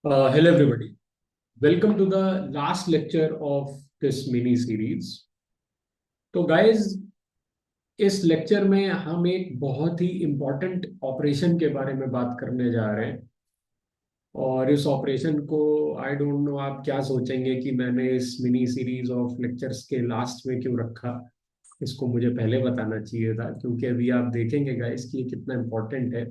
Hello, everybody. Welcome to the last lecture of this mini series. तो guys, इस lecture में हम एक बहुत ही इम्पोर्टेंट ऑपरेशन के बारे में बात करने जा रहे हैं। और इस ऑपरेशन को आई डोंट नो आप क्या सोचेंगे कि मैंने इस मिनी सीरीज ऑफ लेक्चर्स के लास्ट में क्यों रखा। इसको मुझे पहले बताना चाहिए था, क्योंकि अभी आप देखेंगे गाइस कि ये कितना इम्पोर्टेंट है।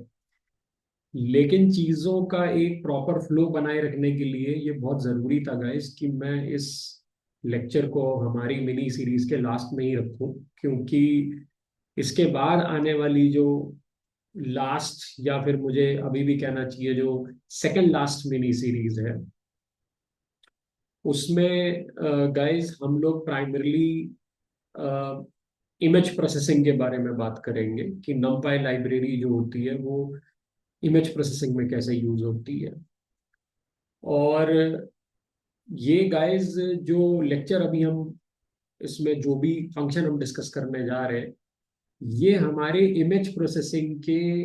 लेकिन चीजों का एक प्रॉपर फ्लो बनाए रखने के लिए ये बहुत जरूरी था गाइस कि मैं इस लेक्चर को हमारी मिनी सीरीज के लास्ट में ही रखूं, क्योंकि इसके बाद आने वाली जो लास्ट, या फिर मुझे अभी भी कहना चाहिए जो सेकंड लास्ट मिनी सीरीज है, उसमें गाइस हम लोग प्राइमरली इमेज प्रोसेसिंग के बारे में बात करेंगे कि numpy लाइब्रेरी जो होती है वो इमेज प्रोसेसिंग में कैसे यूज होती है। और ये गाइस जो लेक्चर अभी हम इसमें जो भी फंक्शन हम डिस्कस करने जा रहे हैं, ये हमारे इमेज प्रोसेसिंग के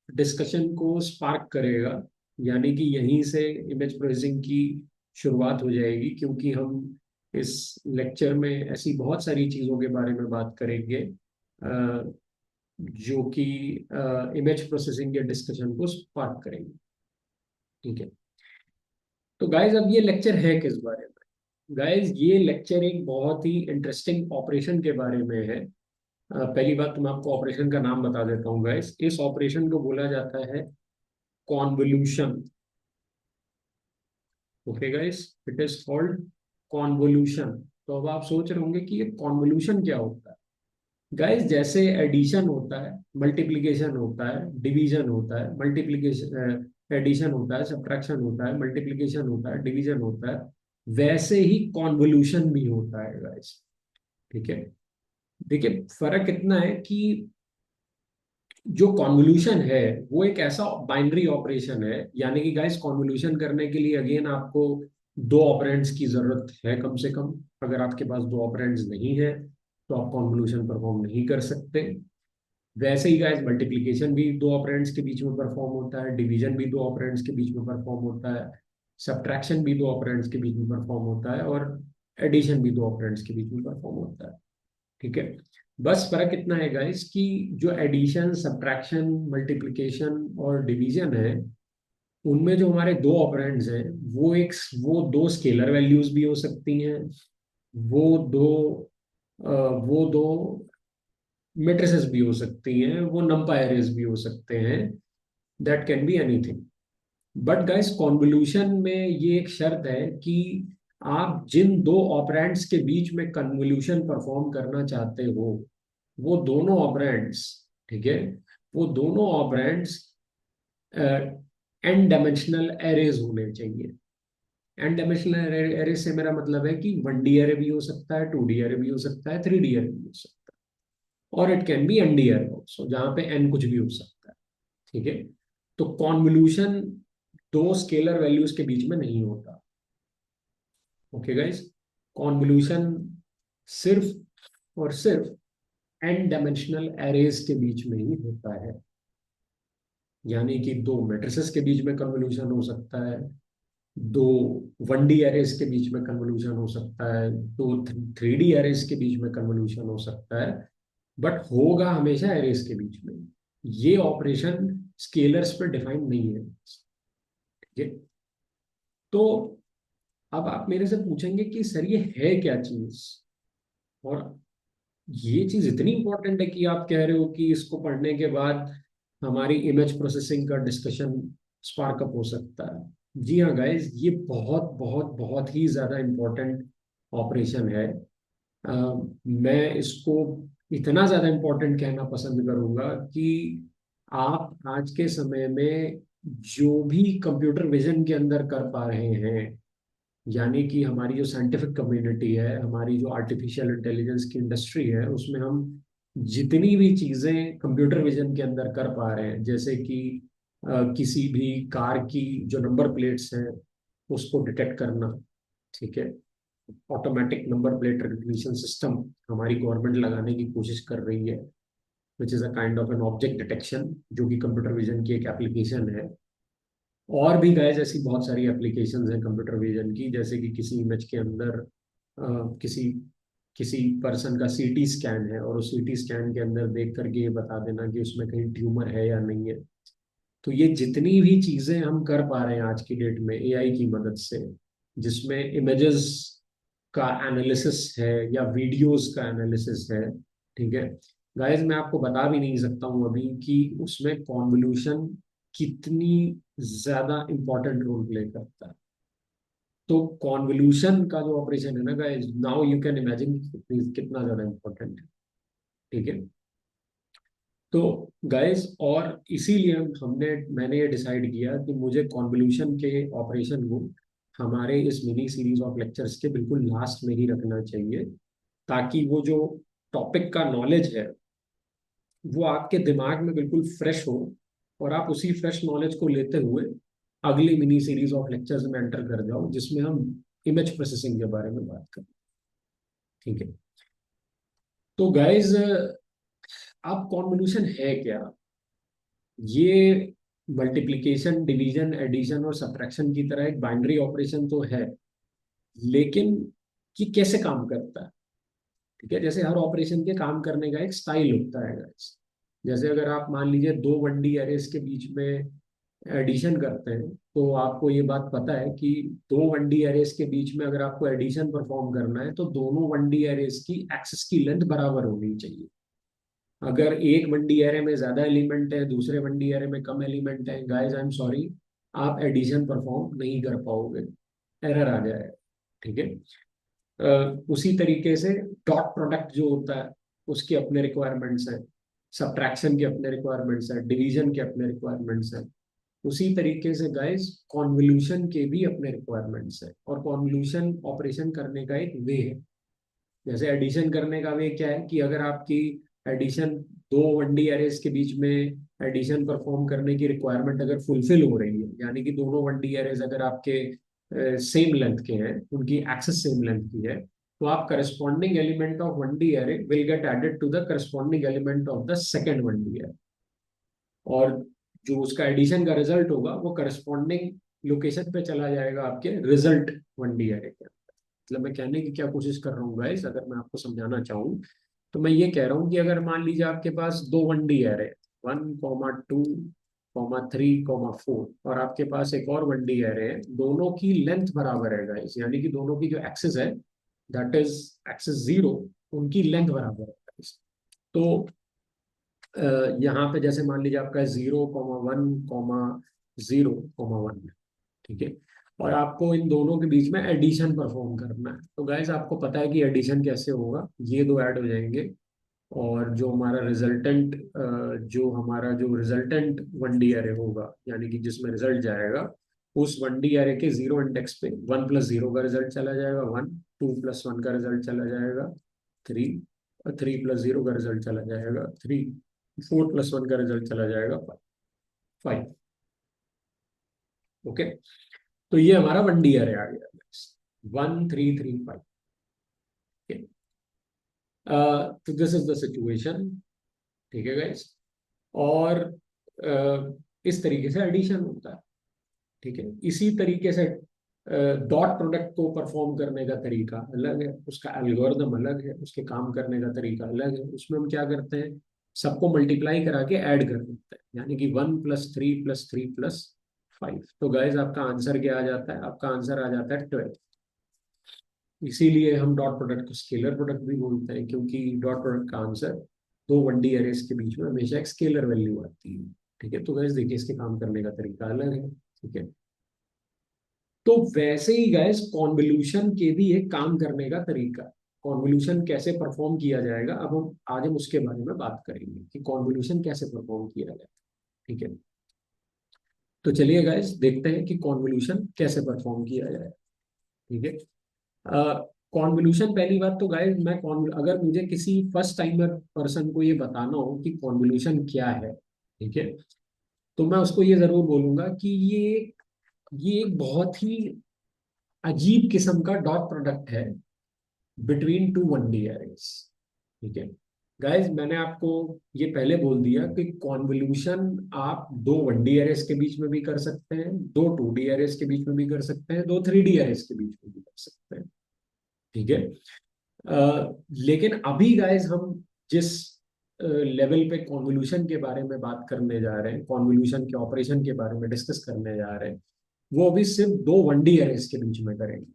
डिस्कशन को स्पार्क करेगा। यानी कि यहीं से इमेज प्रोसेसिंग की शुरुआत हो जाएगी, क्योंकि हम इस लेक्चर में ऐसी बहुत सारी चीज़ों के बारे में बात करेंगे जो कि इमेज प्रोसेसिंग के डिस्कशन को स्पार्क करेंगे। ठीक है। तो गाइज अब ये लेक्चर है किस बारे में? गाइज ये लेक्चर एक बहुत ही इंटरेस्टिंग ऑपरेशन के बारे में है। पहली बात तो मैं आपको ऑपरेशन का नाम बता देता हूँ गाइज। इस ऑपरेशन को बोला जाता है convolution. Okay guys, it is called convolution. तो अब आप सोच रहे होंगे कि ये कॉन्वोल्यूशन क्या होता है। गाइज जैसे एडिशन होता है, मल्टीप्लिकेशन होता है, डिवीजन होता है, मल्टीप्लिकेशन एडिशन होता है, सब्ट्रैक्शन होता है, मल्टीप्लिकेशन होता है, डिवीजन होता है, वैसे ही कॉन्वोल्यूशन भी होता है गाइज। ठीक है। देखिए फर्क इतना है कि जो कॉन्वोल्यूशन है वो एक ऐसा बाइनरी ऑपरेशन है। यानी कि गाइस कॉन्वोल्यूशन करने के लिए अगेन आपको दो ऑपरेंड्स की जरूरत है कम से कम। अगर आपके पास दो ऑपरेंड्स नहीं है तो आप कॉन्वोल्यूशन परफॉर्म नहीं कर सकते। वैसे ही गाइस मल्टीप्लिकेशन भी दो ऑपरेंड्स के बीच में परफॉर्म होता है, डिवीजन भी दो ऑपरेंड्स के बीच में परफॉर्म होता है, सब्ट्रैक्शन भी दो ऑपरेंड्स के बीच में परफॉर्म होता है, और एडिशन भी दो ऑपरेंड्स के बीच में परफॉर्म होता है। ठीक है। बस फर्क इतना है गाइस कि जो एडिशन, सब्ट्रैक्शन, मल्टीप्लिकेशन और डिवीजन है, उनमें जो हमारे दो ऑपरेंड्स हैं वो दो स्केलर वैल्यूज भी हो सकती हैं। वो दो वो दो मेट्रिसेस भी हो सकती हैं, वो नंपाई एरेज भी हो सकते हैं। That can be anything. But guys convolution में ये एक शर्त है कि आप जिन दो ऑपरेंड्स के बीच में कन्वोल्यूशन परफॉर्म करना चाहते हो, वो दोनों ऑपरेंड्स, ठीक है, वो दोनों ऑपरेंड्स एन डायमेंशनल एरेज होने चाहिए। एन डायमेंशनल एरेज से मेरा मतलब है कि 1D एरे भी हो सकता है, 2D एरे भी हो सकता है, 3D एरे भी हो सकता है, और it can be ND array also, जहां पे एन कुछ भी हो सकता है। ठीक है। तो कॉन्वोल्यूशन दो स्केलर वैल्यूज के बीच में नहीं होता। ओके गाइस, कॉन्वोल्यूशन सिर्फ और सिर्फ एन डायमेंशनल एरेज के बीच में ही होता है। यानी कि दो मैट्रिसेस के बीच में कन्वोल्यूशन हो सकता है, दो 1D एरेज के बीच में कन्वोल्यूशन हो सकता है, दो 3D एरेज के बीच में कन्वोल्यूशन हो सकता है, बट होगा हमेशा एरेज के बीच में। ये ऑपरेशन स्केलर्स पर डिफाइन नहीं है। ठीक है। तो अब आप मेरे से पूछेंगे कि सर ये है क्या चीज, और ये चीज इतनी इंपॉर्टेंट है कि आप कह रहे हो कि इसको पढ़ने के बाद हमारी इमेज प्रोसेसिंग का डिस्कशन स्पार्कअप हो सकता है। जी हाँ गाइस, ये बहुत बहुत बहुत ही ज्यादा इंपॉर्टेंट ऑपरेशन है। मैं इसको इतना ज्यादा इंपॉर्टेंट कहना पसंद करूंगा कि आप आज के समय में जो भी कंप्यूटर विजन के अंदर कर पा रहे हैं, यानी कि हमारी जो साइंटिफिक कम्युनिटी है, हमारी जो आर्टिफिशियल इंटेलिजेंस की इंडस्ट्री है, उसमें हम जितनी भी चीजें कंप्यूटर विजन के अंदर कर पा रहे हैं, जैसे कि किसी भी कार की जो नंबर प्लेट्स हैं उसको डिटेक्ट करना। ठीक है। Automatic number plate recognition system हमारी गवर्नमेंट लगाने की कोशिश कर रही है, which is a kind of an object detection, जो कि कंप्यूटर विजन की एक एप्लीकेशन है। और भी गाइस ऐसी बहुत सारी एप्लीकेशंस हैं कंप्यूटर विजन की, जैसे कि किसी इमेज के अंदर किसी किसी पर्सन का सीटी स्कैन है, और उस सीटी स्कैन के अंदर देख करके ये बता देना कि उसमें कहीं ट्यूमर है या नहीं है। तो ये जितनी भी चीजें हम कर पा रहे हैं आज की डेट में एआई की मदद से, जिसमें इमेजेस का एनालिसिस है या वीडियोस का एनालिसिस है, ठीक है गाइस, मैं आपको बता भी नहीं सकता हूँ अभी कि उसमें कॉन्वोल्यूशन कितनी ज्यादा इंपॉर्टेंट रोल प्ले करता है। तो कॉन्वोल्यूशन का जो ऑपरेशन है ना guys, now you can imagine कितना ज्यादा इंपॉर्टेंट है। ठीक है। तो गाइस, और इसीलिए मैंने ये डिसाइड किया कि मुझे कॉन्वोल्यूशन के ऑपरेशन को हमारे इस मिनी सीरीज ऑफ लेक्चर्स के बिल्कुल लास्ट में ही रखना चाहिए, ताकि वो जो टॉपिक का नॉलेज है वो आपके दिमाग में बिल्कुल फ्रेश हो, और आप उसी फ्रेश नॉलेज को लेते हुए अगली मिनी सीरीज ऑफ लेक्चर्स में एंटर कर जाओ, जिसमें हम इमेज प्रोसेसिंग के बारे में बात करें। ठीक है। तो गाइज, अब कॉन्वोल्यूशन है क्या? ये मल्टीप्लिकेशन, डिवीजन, एडिशन और सब्ट्रैक्शन की तरह एक बाइनरी ऑपरेशन तो है, लेकिन कि कैसे काम करता है? ठीक है, जैसे हर ऑपरेशन के काम करने का एक स्टाइल होता है guys। जैसे अगर आप मान लीजिए दो 1D एरेस के बीच में एडिशन करते हैं, तो आपको ये बात पता है कि दो 1D एरेस के बीच में अगर आपको एडिशन परफॉर्म करना है तो दोनों 1D एरेस की एक्सिस की लेंथ बराबर होनी चाहिए। अगर एक 1D एरे में ज्यादा एलिमेंट है, दूसरे 1D एरे में कम एलिमेंट है, गाइस आई एम सॉरी, आप एडिशन परफॉर्म नहीं कर पाओगे, एरर आ जाएगा। ठीक है। उसी तरीके से डॉट प्रोडक्ट जो होता है उसके अपने रिक्वायरमेंट्स हैं, सब्ट्रैक्शन के अपने रिक्वायरमेंट्स हैं, डिवीजन के अपने रिक्वायरमेंट्स हैं। उसी तरीके से गाइस कॉन्वोल्यूशन के भी अपने रिक्वायरमेंट्स हैं, और कॉन्वोल्यूशन ऑपरेशन करने का एक वे है। जैसे एडिशन करने का वे क्या है कि अगर आपकी एडिशन दो 1D एरेस के बीच में एडिशन परफॉर्म करने की रिक्वायरमेंट अगर फुलफिल हो रही है, यानी कि दोनों 1D एरेस अगर आपके सेम लेंथ के हैं, उनकी एक्सेस सेम लेंथ की है, तो आप corresponding element of 1D array will get added to the corresponding element of the second 1D array, और जो उसका एडिशन का रिजल्ट होगा वो करस्पॉन्डिंग लोकेशन पे चला जाएगा आपके रिजल्ट 1D एरे के। मतलब मैं कहने की क्या कोशिश कर रहा हूँ गाइस, अगर मैं आपको समझाना चाहूँ तो मैं ये कह रहा हूँ कि अगर मान लीजिए आपके पास दो 1D एरे, 1,2,3,4, और आपके पास एक और 1D एरे है, दोनों की लेंथ बराबर है गाइस, यानी कि दोनों की जो एक्सिस है, दैट इज एक्सिस जीरो, उनकी लेंथ बराबर है गाइस। तो यहाँ पे जैसे मान लीजिए आपका 0,1,0,1 है। ठीक है। और आपको इन दोनों के बीच में एडिशन परफॉर्म करना है, तो गाइस आपको पता है कि एडिशन कैसे होगा, ये दो ऐड हो जाएंगे, और जो रिजल्टेंट 1D एरे होगा, यानी कि जिसमें रिजल्ट जाएगा, उस 1D एरे के जीरो इंडेक्स पे 1+0 का रिजल्ट चला जाएगा, 1, 2+1 का रिजल्ट चला जाएगा, 3, 3+0 का रिजल्ट चला जाएगा, 3, 4+1 का रिजल्ट चला जाएगा, 5। ओके। तो ये हमारा 1D एरे आ गया, 1, 3, 3, 5। तो दिस इज द सिचुएशन। ठीक है गाइस। और इस तरीके से एडिशन होता है। ठीक है। इसी तरीके से डॉट प्रोडक्ट को परफॉर्म करने का तरीका अलग है, उसका एल्गोरिदम अलग है, उसके काम करने का तरीका अलग है। उसमें हम क्या करते हैं, सबको मल्टीप्लाई करा के ऐड कर देते हैं, यानी कि 1+3+3+5। तो गाइज आपका आंसर क्या आ जाता है? आपका आंसर आ जाता है 12। इसीलिए हम डॉट प्रोडक्ट को स्केलर प्रोडक्ट भी बोलते हैं, क्योंकि डॉट प्रोडक्ट का आंसर दो 1D एरेस के बीच में हमेशा एक स्केलर वैल्यू आती है। ठीक है। तो गैस देखिए, इसके काम करने का तरीका अलग है। ठीक है। तो वैसे ही गैस कॉन्वोल्यूशन के भी एक काम करने का तरीका, कॉन्वोल्यूशन कैसे परफॉर्म किया जाएगा, अब हम आज हम उसके बारे में बात करेंगे कि कॉन्वोल्यूशन कैसे परफॉर्म किया जाए। ठीक है। तो चलिए गैस देखते हैं कि कॉन्वोल्यूशन कैसे परफॉर्म किया जाए। ठीक है। कॉन्वोल्यूशन, पहली बात तो गाइस, अगर मुझे किसी फर्स्ट टाइमर पर्सन को ये बताना हो कि कॉन्वोल्यूशन क्या है, ठीक है, तो मैं उसको ये जरूर बोलूंगा कि ये एक बहुत ही अजीब किस्म का डॉट प्रोडक्ट है बिटवीन टू 1D एरेज। ठीक है। गाइस मैंने आपको ये पहले बोल दिया कि कॉन्वोल्यूशन आप दो 1D एरेस के बीच में भी कर सकते हैं, दो 2D एरेस के बीच में भी कर सकते हैं, दो 3D एरेस के बीच में भी कर सकते हैं। ठीक है। लेकिन अभी गाइस हम जिस लेवल पे कॉन्वोल्यूशन के बारे में बात करने जा रहे हैं, कॉन्वोल्यूशन के ऑपरेशन के बारे में डिस्कस करने जा रहे हैं, वो अभी सिर्फ दो 1D एरेस के बीच में करेंगे।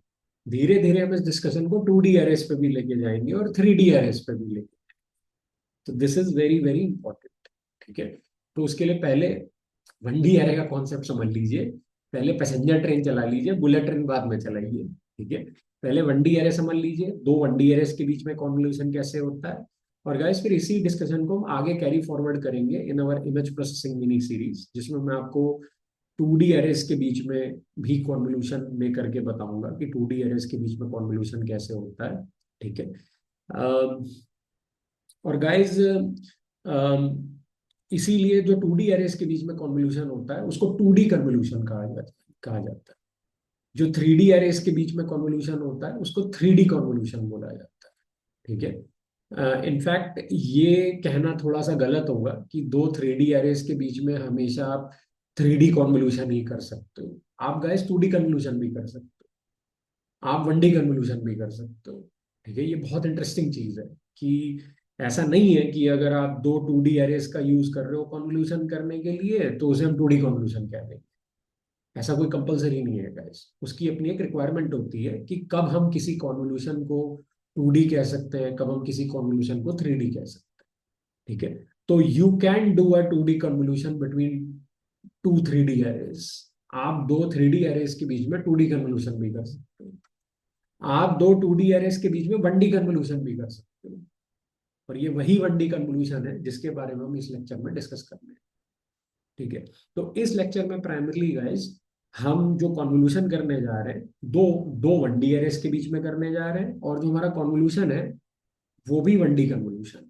धीरे धीरे हम इस डिस्कशन को 2D एरेस पे भी लेके जाएंगे और 3D एरेस पे भी लेके। तो this is very very important. ठीक है। तो उसके लिए पहले 1D एरे का कॉन्सेप्ट समझ लीजिए। पहले पैसेंजर ट्रेन चला लीजिए, बुलेट ट्रेन बाद में चलाइए। ठीक है। पहले 1D एरे समझ लीजिए, दो 1D एरेस के बीच में कॉन्वोल्यूशन कैसे होता है। और गाइस फिर इसी डिस्कशन को हम आगे कैरी फॉरवर्ड करेंगे इन अवर इमेज प्रोसेसिंग मिनी सीरीज, जिसमें मैं आपको 2D एरेस के बीच में भी कॉन्वोल्यूशन लेकर के बताऊंगा कि 2D एरेस के बीच में कॉन्वोल्यूशन कैसे होता है। ठीक है। अम, और गाइस इसीलिए जो 2D एरेस के बीच में कॉन्वोल्यूशन होता है उसको 2D कन्वोल्यूशन कहा जाता है। जो 3D एरेस के बीच में कॉन्वोल्यूशन होता है उसको 3D कॉन्वोल्यूशन बोला जाता है। ठीक है। इनफैक्ट ये कहना थोड़ा सा गलत होगा कि दो 3D एरेस के बीच में हमेशा आप 3D कॉन्वोल्यूशन ही कर सकते हो। आप गाइस 2D कन्वोल्यूशन भी कर सकते हो, आप 1D कन्वोल्यूशन भी कर सकते हो। ठीक है। ये बहुत इंटरेस्टिंग चीज है कि ऐसा नहीं है कि अगर आप दो 2D एरेस का यूज कर रहे हो कन्वोल्यूशन करने के लिए तो उसे हम 2D कन्वोल्यूशन कह देंगे। ऐसा कोई कंपलसरी नहीं है गाइस, उसकी अपनी एक रिक्वायरमेंट होती है कि कब हम किसी कॉन्वोल्यूशन को 2D कह सकते हैं, कब हम किसी कॉन्वोल्यूशन को 3D कह सकते हैं। ठीक है। तो you can do a 2D convolution between two 3D arrays. आप दो 3D एरेस के बीच में 2D कन्वोल्यूशन भी कर सकते हो, आप दो 2D एरेस के बीच में 1D कन्वोल्यूशन भी कर सकते हो। और ये वही 1D कन्वोल्यूशन है जिसके बारे में हम इस लेक्चर में डिस्कस कर रहे हैं। ठीक है। तो इस लेक्चर में प्राइमरली गाइस हम जो कॉन्वोल्यूशन करने जा रहे हैं दो दो 1D एरेस के बीच में करने जा रहे हैं, और जो हमारा कॉन्वोल्यूशन है वो भी 1D कन्वोल्यूशन।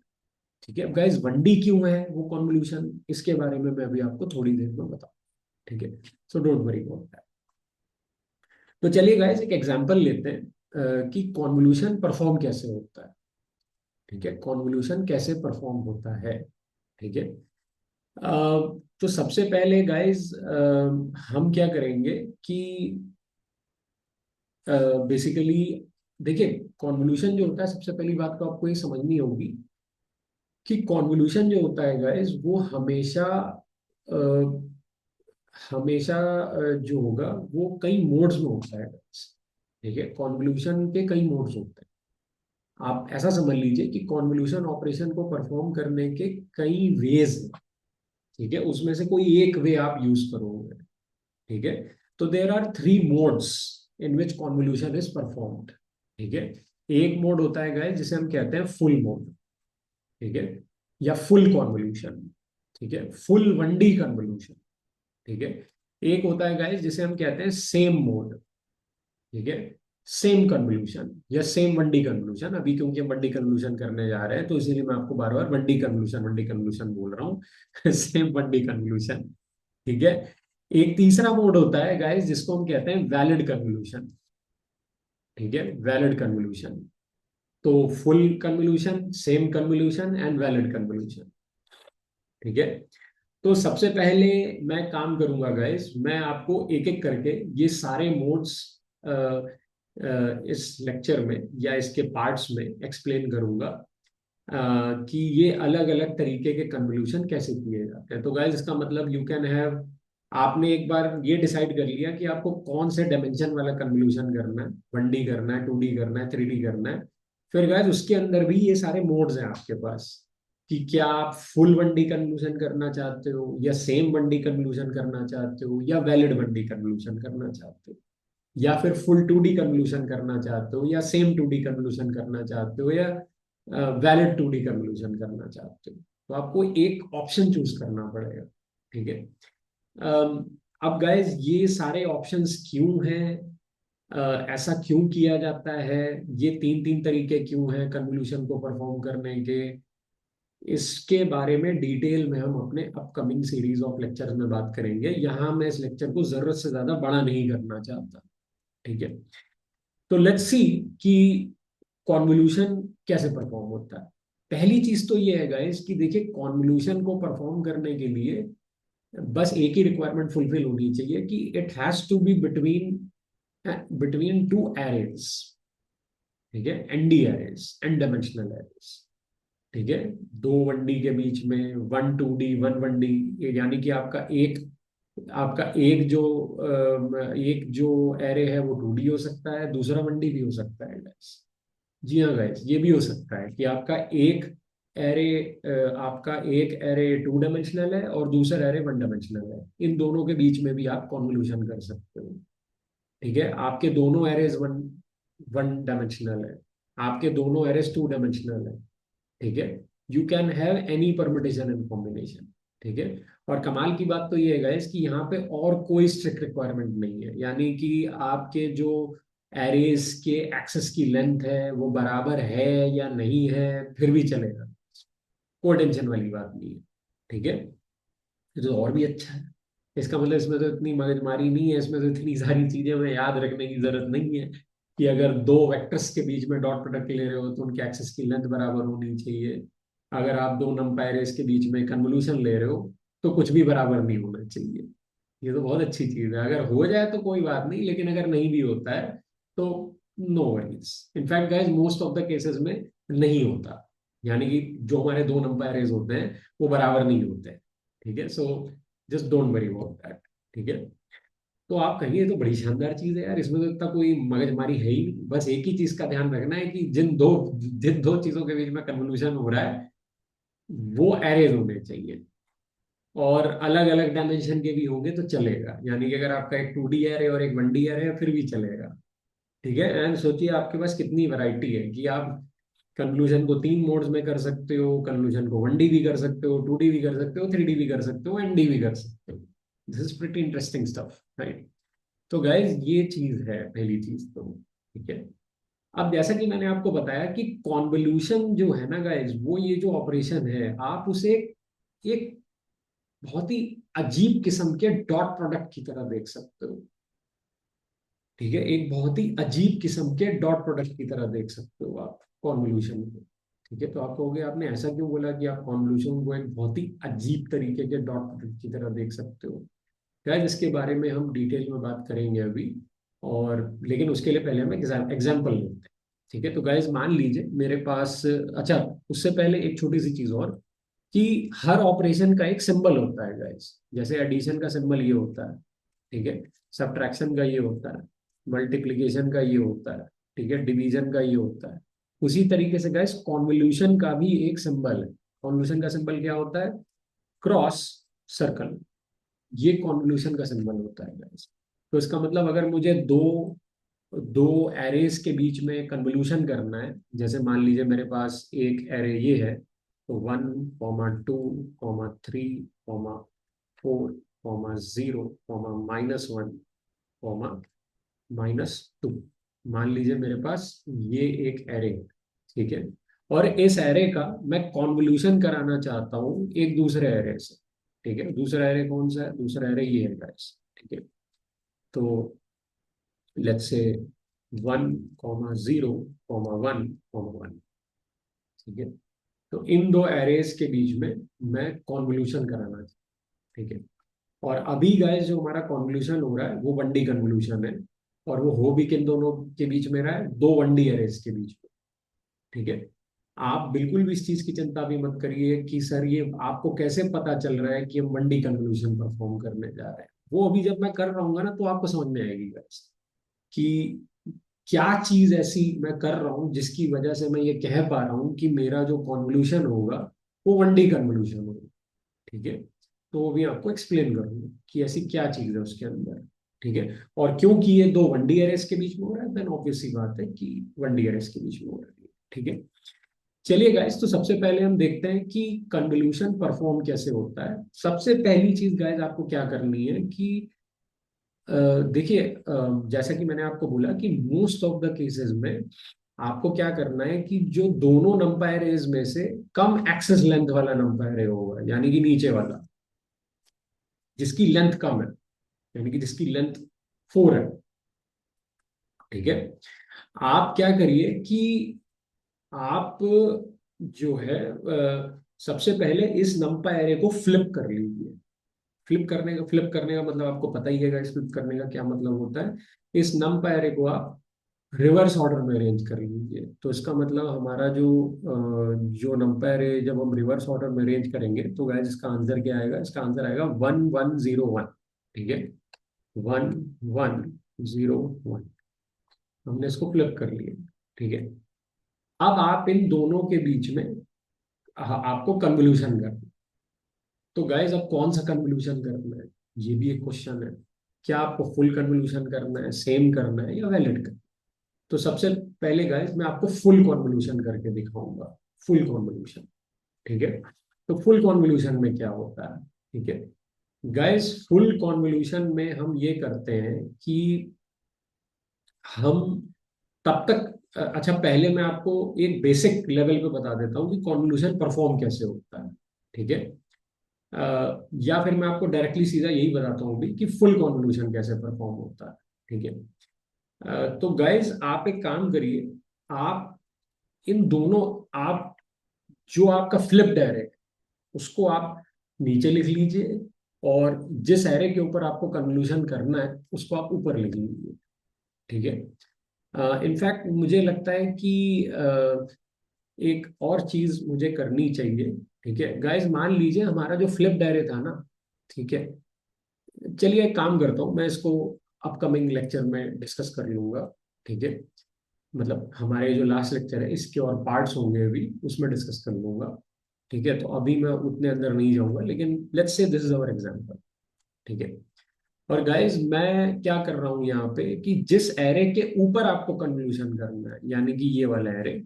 ठीक है। अब गाइस 1D क्यों है वो कॉन्वोल्यूशन, इसके बारे में मैं अभी आपको थोड़ी देर में बताऊँ। ठीक है। So don't worry about that. तो चलिए गाइस एक एग्जांपल लेते हैं कि कॉन्वोल्यूशन परफॉर्म कैसे होता है। ठीक है। कॉन्वोल्यूशन कैसे परफॉर्म होता है। ठीक है। तो सबसे पहले गाइस हम क्या करेंगे कि बेसिकली देखिए, कॉन्वोल्यूशन जो होता है सबसे पहली बात तो आपको ये समझनी होगी कि कॉन्वोल्यूशन जो होता है गाइस वो हमेशा अ, जो होगा वो कई मोड्स में होता है guys। ठीक है। कॉन्वोल्यूशन के कई मोड्स होते हैं। आप ऐसा समझ लीजिए कि कॉन्वोल्यूशन ऑपरेशन को परफॉर्म करने के कई वेज हैं। ठीक है। उसमें से कोई एक वे आप यूज करोगे। ठीक है। तो there are three modes in which convolution is performed. ठीक है। एक मोड होता है गाइस जिसे हम कहते हैं फुल मोड। ठीक है। या फुल कॉन्वोल्यूशन। ठीक है। Full 1D convolution. ठीक है। एक होता है गाइस जिसे हम कहते हैं सेम मोड। ठीक है। सेम कन्वोल्यूशन या सेम 1D कन्वोल्यूशन। अभी क्योंकि हम 1D कन्वोल्यूशन करने जा रहे हैं तो इसीलिए मैं आपको बार बार 1D कन्वोल्यूशन बोल रहा हूँ सेम 1D कन्वोल्यूशन। ठीक है। एक तीसरा मोड होता है गाइस जिसको हम कहते हैं वैलिड कन्वोल्यूशन। ठीक है। Valid convolution. तो full convolution, same convolution and valid convolution. ठीक है। तो सबसे पहले मैं काम करूंगा गाइस, मैं आपको एक एक करके ये सारे मोड्स इस लेक्चर में या इसके पार्ट्स में एक्सप्लेन करूंगा कि ये अलग अलग तरीके के कन्वोल्यूशन कैसे किए जाते हैं। तो गाइस इसका मतलब यू कैन हैव, आपने एक बार ये डिसाइड कर लिया कि आपको कौन से डायमेंशन वाला कन्वोल्यूशन करना है, 1D करना है, 2D करना है, 3D करना है। फिर गाइस उसके अंदर भी ये सारे मोड्स हैं आपके पास कि क्या आप फुल 1D कन्वोल्यूशन करना चाहते हो, या सेम 1D कन्वोल्यूशन करना चाहते हो, या वैलिड 1D कन्वोल्यूशन करना चाहते हो, या फिर फुल 2D कन्वोल्यूशन करना चाहते हो, या सेम 2D कन्वोल्यूशन करना चाहते हो, या वैलिड 2D कन्वोल्यूशन करना चाहते हो। तो आपको एक ऑप्शन चूज करना पड़ेगा। ठीक है। अम, अब गाइज ये सारे ऑप्शंस क्यों हैं, ऐसा क्यों किया जाता है, ये तीन तीन तरीके क्यों हैं कन्वोल्यूशन को परफॉर्म करने के, इसके बारे में डिटेल में हम अपने अपकमिंग सीरीज ऑफ लेक्चर में बात करेंगे। यहाँ मैं इस लेक्चर को जरूरत से ज्यादा बड़ा नहीं करना चाहता। ठीक है। तो लेट्स सी कि कॉन्वोल्यूशन कैसे परफॉर्म होता है। पहली चीज तो ये है गाइस कि देखिए कॉन्वोल्यूशन को परफॉर्म करने के लिए बस एक ही रिक्वायरमेंट फुलफिल होनी चाहिए कि it has to be between between two arrays, ठीक है, ND arrays, N dimensional arrays, ठीक है, दो वन डी के बीच में, one two D one D, यानी कि आपका एक जो एरे है वो टू डी हो सकता है, दूसरा वन डी भी हो सकता है guys। जी हाँ गाइस, ये भी हो सकता है कि एरे आपका एक एरे टू डायमेंशनल है और दूसरा एरे वन डायमेंशनल है, इन दोनों के बीच में भी आप कॉन्वोल्यूशन कर सकते हो, ठीक है। आपके दोनों एरेज वन वन डायमेंशनल है, आपके दोनों एरेज टू डायमेंशनल है, ठीक है। You can have any permutation and combination, ठीक है। और कमाल की बात तो ये है गाइस कि यहाँ पे और कोई स्ट्रिक्ट रिक्वायरमेंट नहीं है, यानी कि आपके जो एरेज के एक्सेस की लेंथ है वो बराबर है या नहीं है फिर भी चलेगा, कोई टेंशन वाली बात नहीं है, ठीक है। ये तो और भी अच्छा है। इसका मतलब इसमें तो इतनी मगजमारी नहीं है, इसमें तो इतनी सारी चीजें हमें याद रखने की जरूरत नहीं है कि अगर दो वेक्टर्स के बीच में डॉट प्रोडक्ट ले रहे हो तो उनके एक्सेस की लेंथ बराबर होनी चाहिए, अगर आप दो नंपायर्स के बीच में कन्वोल्यूशन ले रहे हो तो कुछ भी बराबर नहीं होना चाहिए। ये तो बहुत अच्छी चीज है, अगर हो जाए तो कोई बात नहीं, लेकिन अगर नहीं भी होता है तो no worries. In fact guys most of the cases में नहीं होता, यानी कि जो हमारे दो नंपायर्स होते हैं वो बराबर नहीं होते, ठीक है। So just don't worry about that, ठीक है। तो आप कहिए ये तो बड़ी शानदार चीज है यार, इसमें तो इतना कोई मगजमारी है ही नहीं, बस एक ही चीज का ध्यान रखना है कि जिन दो चीजों के बीच में कन्वोल्यूशन हो रहा है वो एरेज होने चाहिए, और अलग अलग डायमेंशन के भी होंगे तो चलेगा, यानी कि अगर आपका एक टू डी एरे और एक वन डी एरे है फिर भी चलेगा, ठीक है। एंड सोचिए आपके पास कितनी वैरायटी है कि आप कंक्लूजन को तीन मोड्स में कर सकते हो, कंक्लूजन को वन डी भी कर सकते हो, टू डी भी कर सकते हो, थ्री डी भी कर सकते हो, एन डी भी कर सकते हो। This is pretty interesting stuff, right. तो गाइज ये चीज है पहली चीज तो, ठीक है। अब जैसा कि मैंने आपको बताया कि कॉन्वोल्यूशन जो है ना गाइज, वो ये जो ऑपरेशन है आप उसे एक बहुत ही अजीब किस्म के डॉट प्रोडक्ट की तरह देख सकते हो, ठीक है। एक बहुत ही अजीब किस्म के डॉट प्रोडक्ट की तरह देख सकते हो आप कॉन्वोल्यूशन को, ठीक है। तो आप कहोगे आपने ऐसा क्यों बोला कि आप कॉन्वोल्यूशन को एक बहुत ही अजीब तरीके के डॉट प्रोडक्ट की तरह देख सकते हो, गाइस इसके बारे में हम डिटेल में बात करेंगे अभी, और लेकिन उसके लिए पहले हम एग्जाम्पल लेते हैं, ठीक है। तो गाइस मान लीजिए मेरे पास, अच्छा उससे पहले एक छोटी सी चीज और, कि हर ऑपरेशन का एक सिंबल होता है गाइस, जैसे एडिशन का सिंबल ये होता है, ठीक है, सब्ट्रैक्शन का ये होता है, मल्टीप्लिकेशन का ये होता है, ठीक है, डिवीजन का ये होता है। उसी तरीके से गाइस कॉन्वोल्यूशन का भी एक सिंबल है। कॉन्वोल्यूशन का सिंबल क्या होता है? क्रॉस सर्कल, ये कॉन्वोल्यूशन का सिंबल होता है गाइस। तो इसका मतलब अगर मुझे दो दो एरेज के बीच में कन्वोल्यूशन करना है, जैसे मान लीजिए मेरे पास एक एरे ये है, तो 1, 2, 3, 4, 0, -1, -2, मान लीजिए मेरे पास ये एक एरे है, ठीक है। और इस एरे का मैं कॉन्वोल्यूशन कराना चाहता हूँ एक दूसरे एरे से, ठीक है। दूसरा एरे कौन सा है? दूसरा एरे ये है गाइस, ठीक है। तो लेट्स से 1, 0, 1, 1, ठीक है। तो इन दो एरेज के बीच में मैं कॉन्वोल्यूशन कराना चाहता हूं, ठीक है। और अभी गाइस जो हमारा कॉन्वोल्यूशन हो रहा है वो वन डी कन्वोल्यूशन है, और वो हो भी किन दोनों के बीच में रहा है? दो वन डी एरेज के बीच में, ठीक है। आप बिल्कुल भी इस चीज की चिंता भी मत करिए कि सर ये आपको कैसे पता चल रहा है कि हम वन डी कन्वोल्यूशन परफॉर्म करने जा रहे हैं, वो अभी जब मैं कर रहा हूँ ना तो आपको समझ में आएगी गाइस कि क्या चीज ऐसी मैं कर रहा हूँ जिसकी वजह से मैं ये कह पा रहा हूँ कि मेरा जो कॉन्वोल्यूशन होगा वो वन डी कन्वोल्यूशन होगा, ठीक है। तो वो भी आपको एक्सप्लेन करूंगा कि ऐसी क्या चीज है उसके अंदर, ठीक है। और क्योंकि ये दो वन डी एरेस के बीच में हो रहा है देन ऑब्वियस सी बात है कि वन डी एरेस के बीच में हो रहा है, ठीक है। चलिए गाइस, तो सबसे पहले हम देखते हैं कि कन्वोल्यूशन परफॉर्म कैसे होता है। सबसे पहली चीज गाइस आपको क्या करनी है कि अ, देखिए, जैसा कि मैंने आपको बोला कि मोस्ट ऑफ द केसेस में आपको क्या करना है कि जो दोनों नंपायर में से कम एक्सेस लेंथ वाला नंपायर होगा, यानी कि नीचे वाला जिसकी लेंथ कम है, यानी कि जिसकी लेंथ 4 है, ठीक है। आप क्या करिए कि आप जो है सबसे पहले इस नंपा एरे को फ्लिप कर लीजिए। फ्लिप करने का मतलब आपको पता ही है गाइस, फ्लिप करने का क्या मतलब होता है। इस नंपा एरे को आप रिवर्स ऑर्डर में अरेंज कर लीजिए। तो इसका मतलब हमारा जो नंपा एरे जब हम रिवर्स ऑर्डर में अरेंज करेंगे तो गाइस इसका आंसर क्या आएगा, इसका आंसर आएगा 1101। ठीक है, 1101। हमने इसको फ्लिप कर लिया। ठीक है, अब आप इन दोनों के बीच में आपको कन्वोल्यूशन करना है। तो गाइज अब कौन सा कन्वोल्यूशन करना है, ये भी एक क्वेश्चन है। क्या आपको फुल कन्वोल्यूशन करना है, सेम करना है, या वैलिड करना है? तो सबसे पहले गाइज मैं आपको फुल कन्वोल्यूशन करके दिखाऊंगा। Full convolution. ठीक है, तो फुल कन्वोल्यूशन में क्या होता है। ठीक है गाइज, फुल कन्वोल्यूशन में हम ये करते हैं कि हम तब तक अच्छा पहले मैं आपको एक बेसिक लेवल पे बता देता हूँ कि कन्वोल्यूशन परफॉर्म कैसे होता है। ठीक है, या फिर मैं आपको डायरेक्टली सीधा यही बताता हूँ भी कि फुल कन्वोल्यूशन कैसे परफॉर्म होता है। ठीक है, तो गाइज आप एक काम करिए। आप इन दोनों, आप जो आपका फ्लिप्ड एरे है उसको आप नीचे लिख लीजिए, और जिस एरे के ऊपर आपको कन्वोल्यूशन करना है उसको आप ऊपर लिख लीजिए। ठीक है, इनफैक्ट मुझे लगता है कि एक और चीज मुझे करनी चाहिए। ठीक है गाइज, मान लीजिए हमारा जो फ्लिप डायरे था ना। ठीक है, चलिए एक काम करता हूँ, मैं इसको अपकमिंग लेक्चर में डिस्कस कर लूंगा। ठीक है, मतलब हमारे जो लास्ट लेक्चर है इसके और पार्ट्स होंगे अभी, उसमें डिस्कस कर लूंगा। ठीक है, तो अभी मैं उतने अंदर नहीं जाऊंगा, लेकिन let's say this is our example. ठीक है, और गाइज मैं क्या कर रहा हूँ यहाँ पे कि जिस एरे के ऊपर आपको कन्वोल्यूशन करना है, यानी कि ये वाला एरे।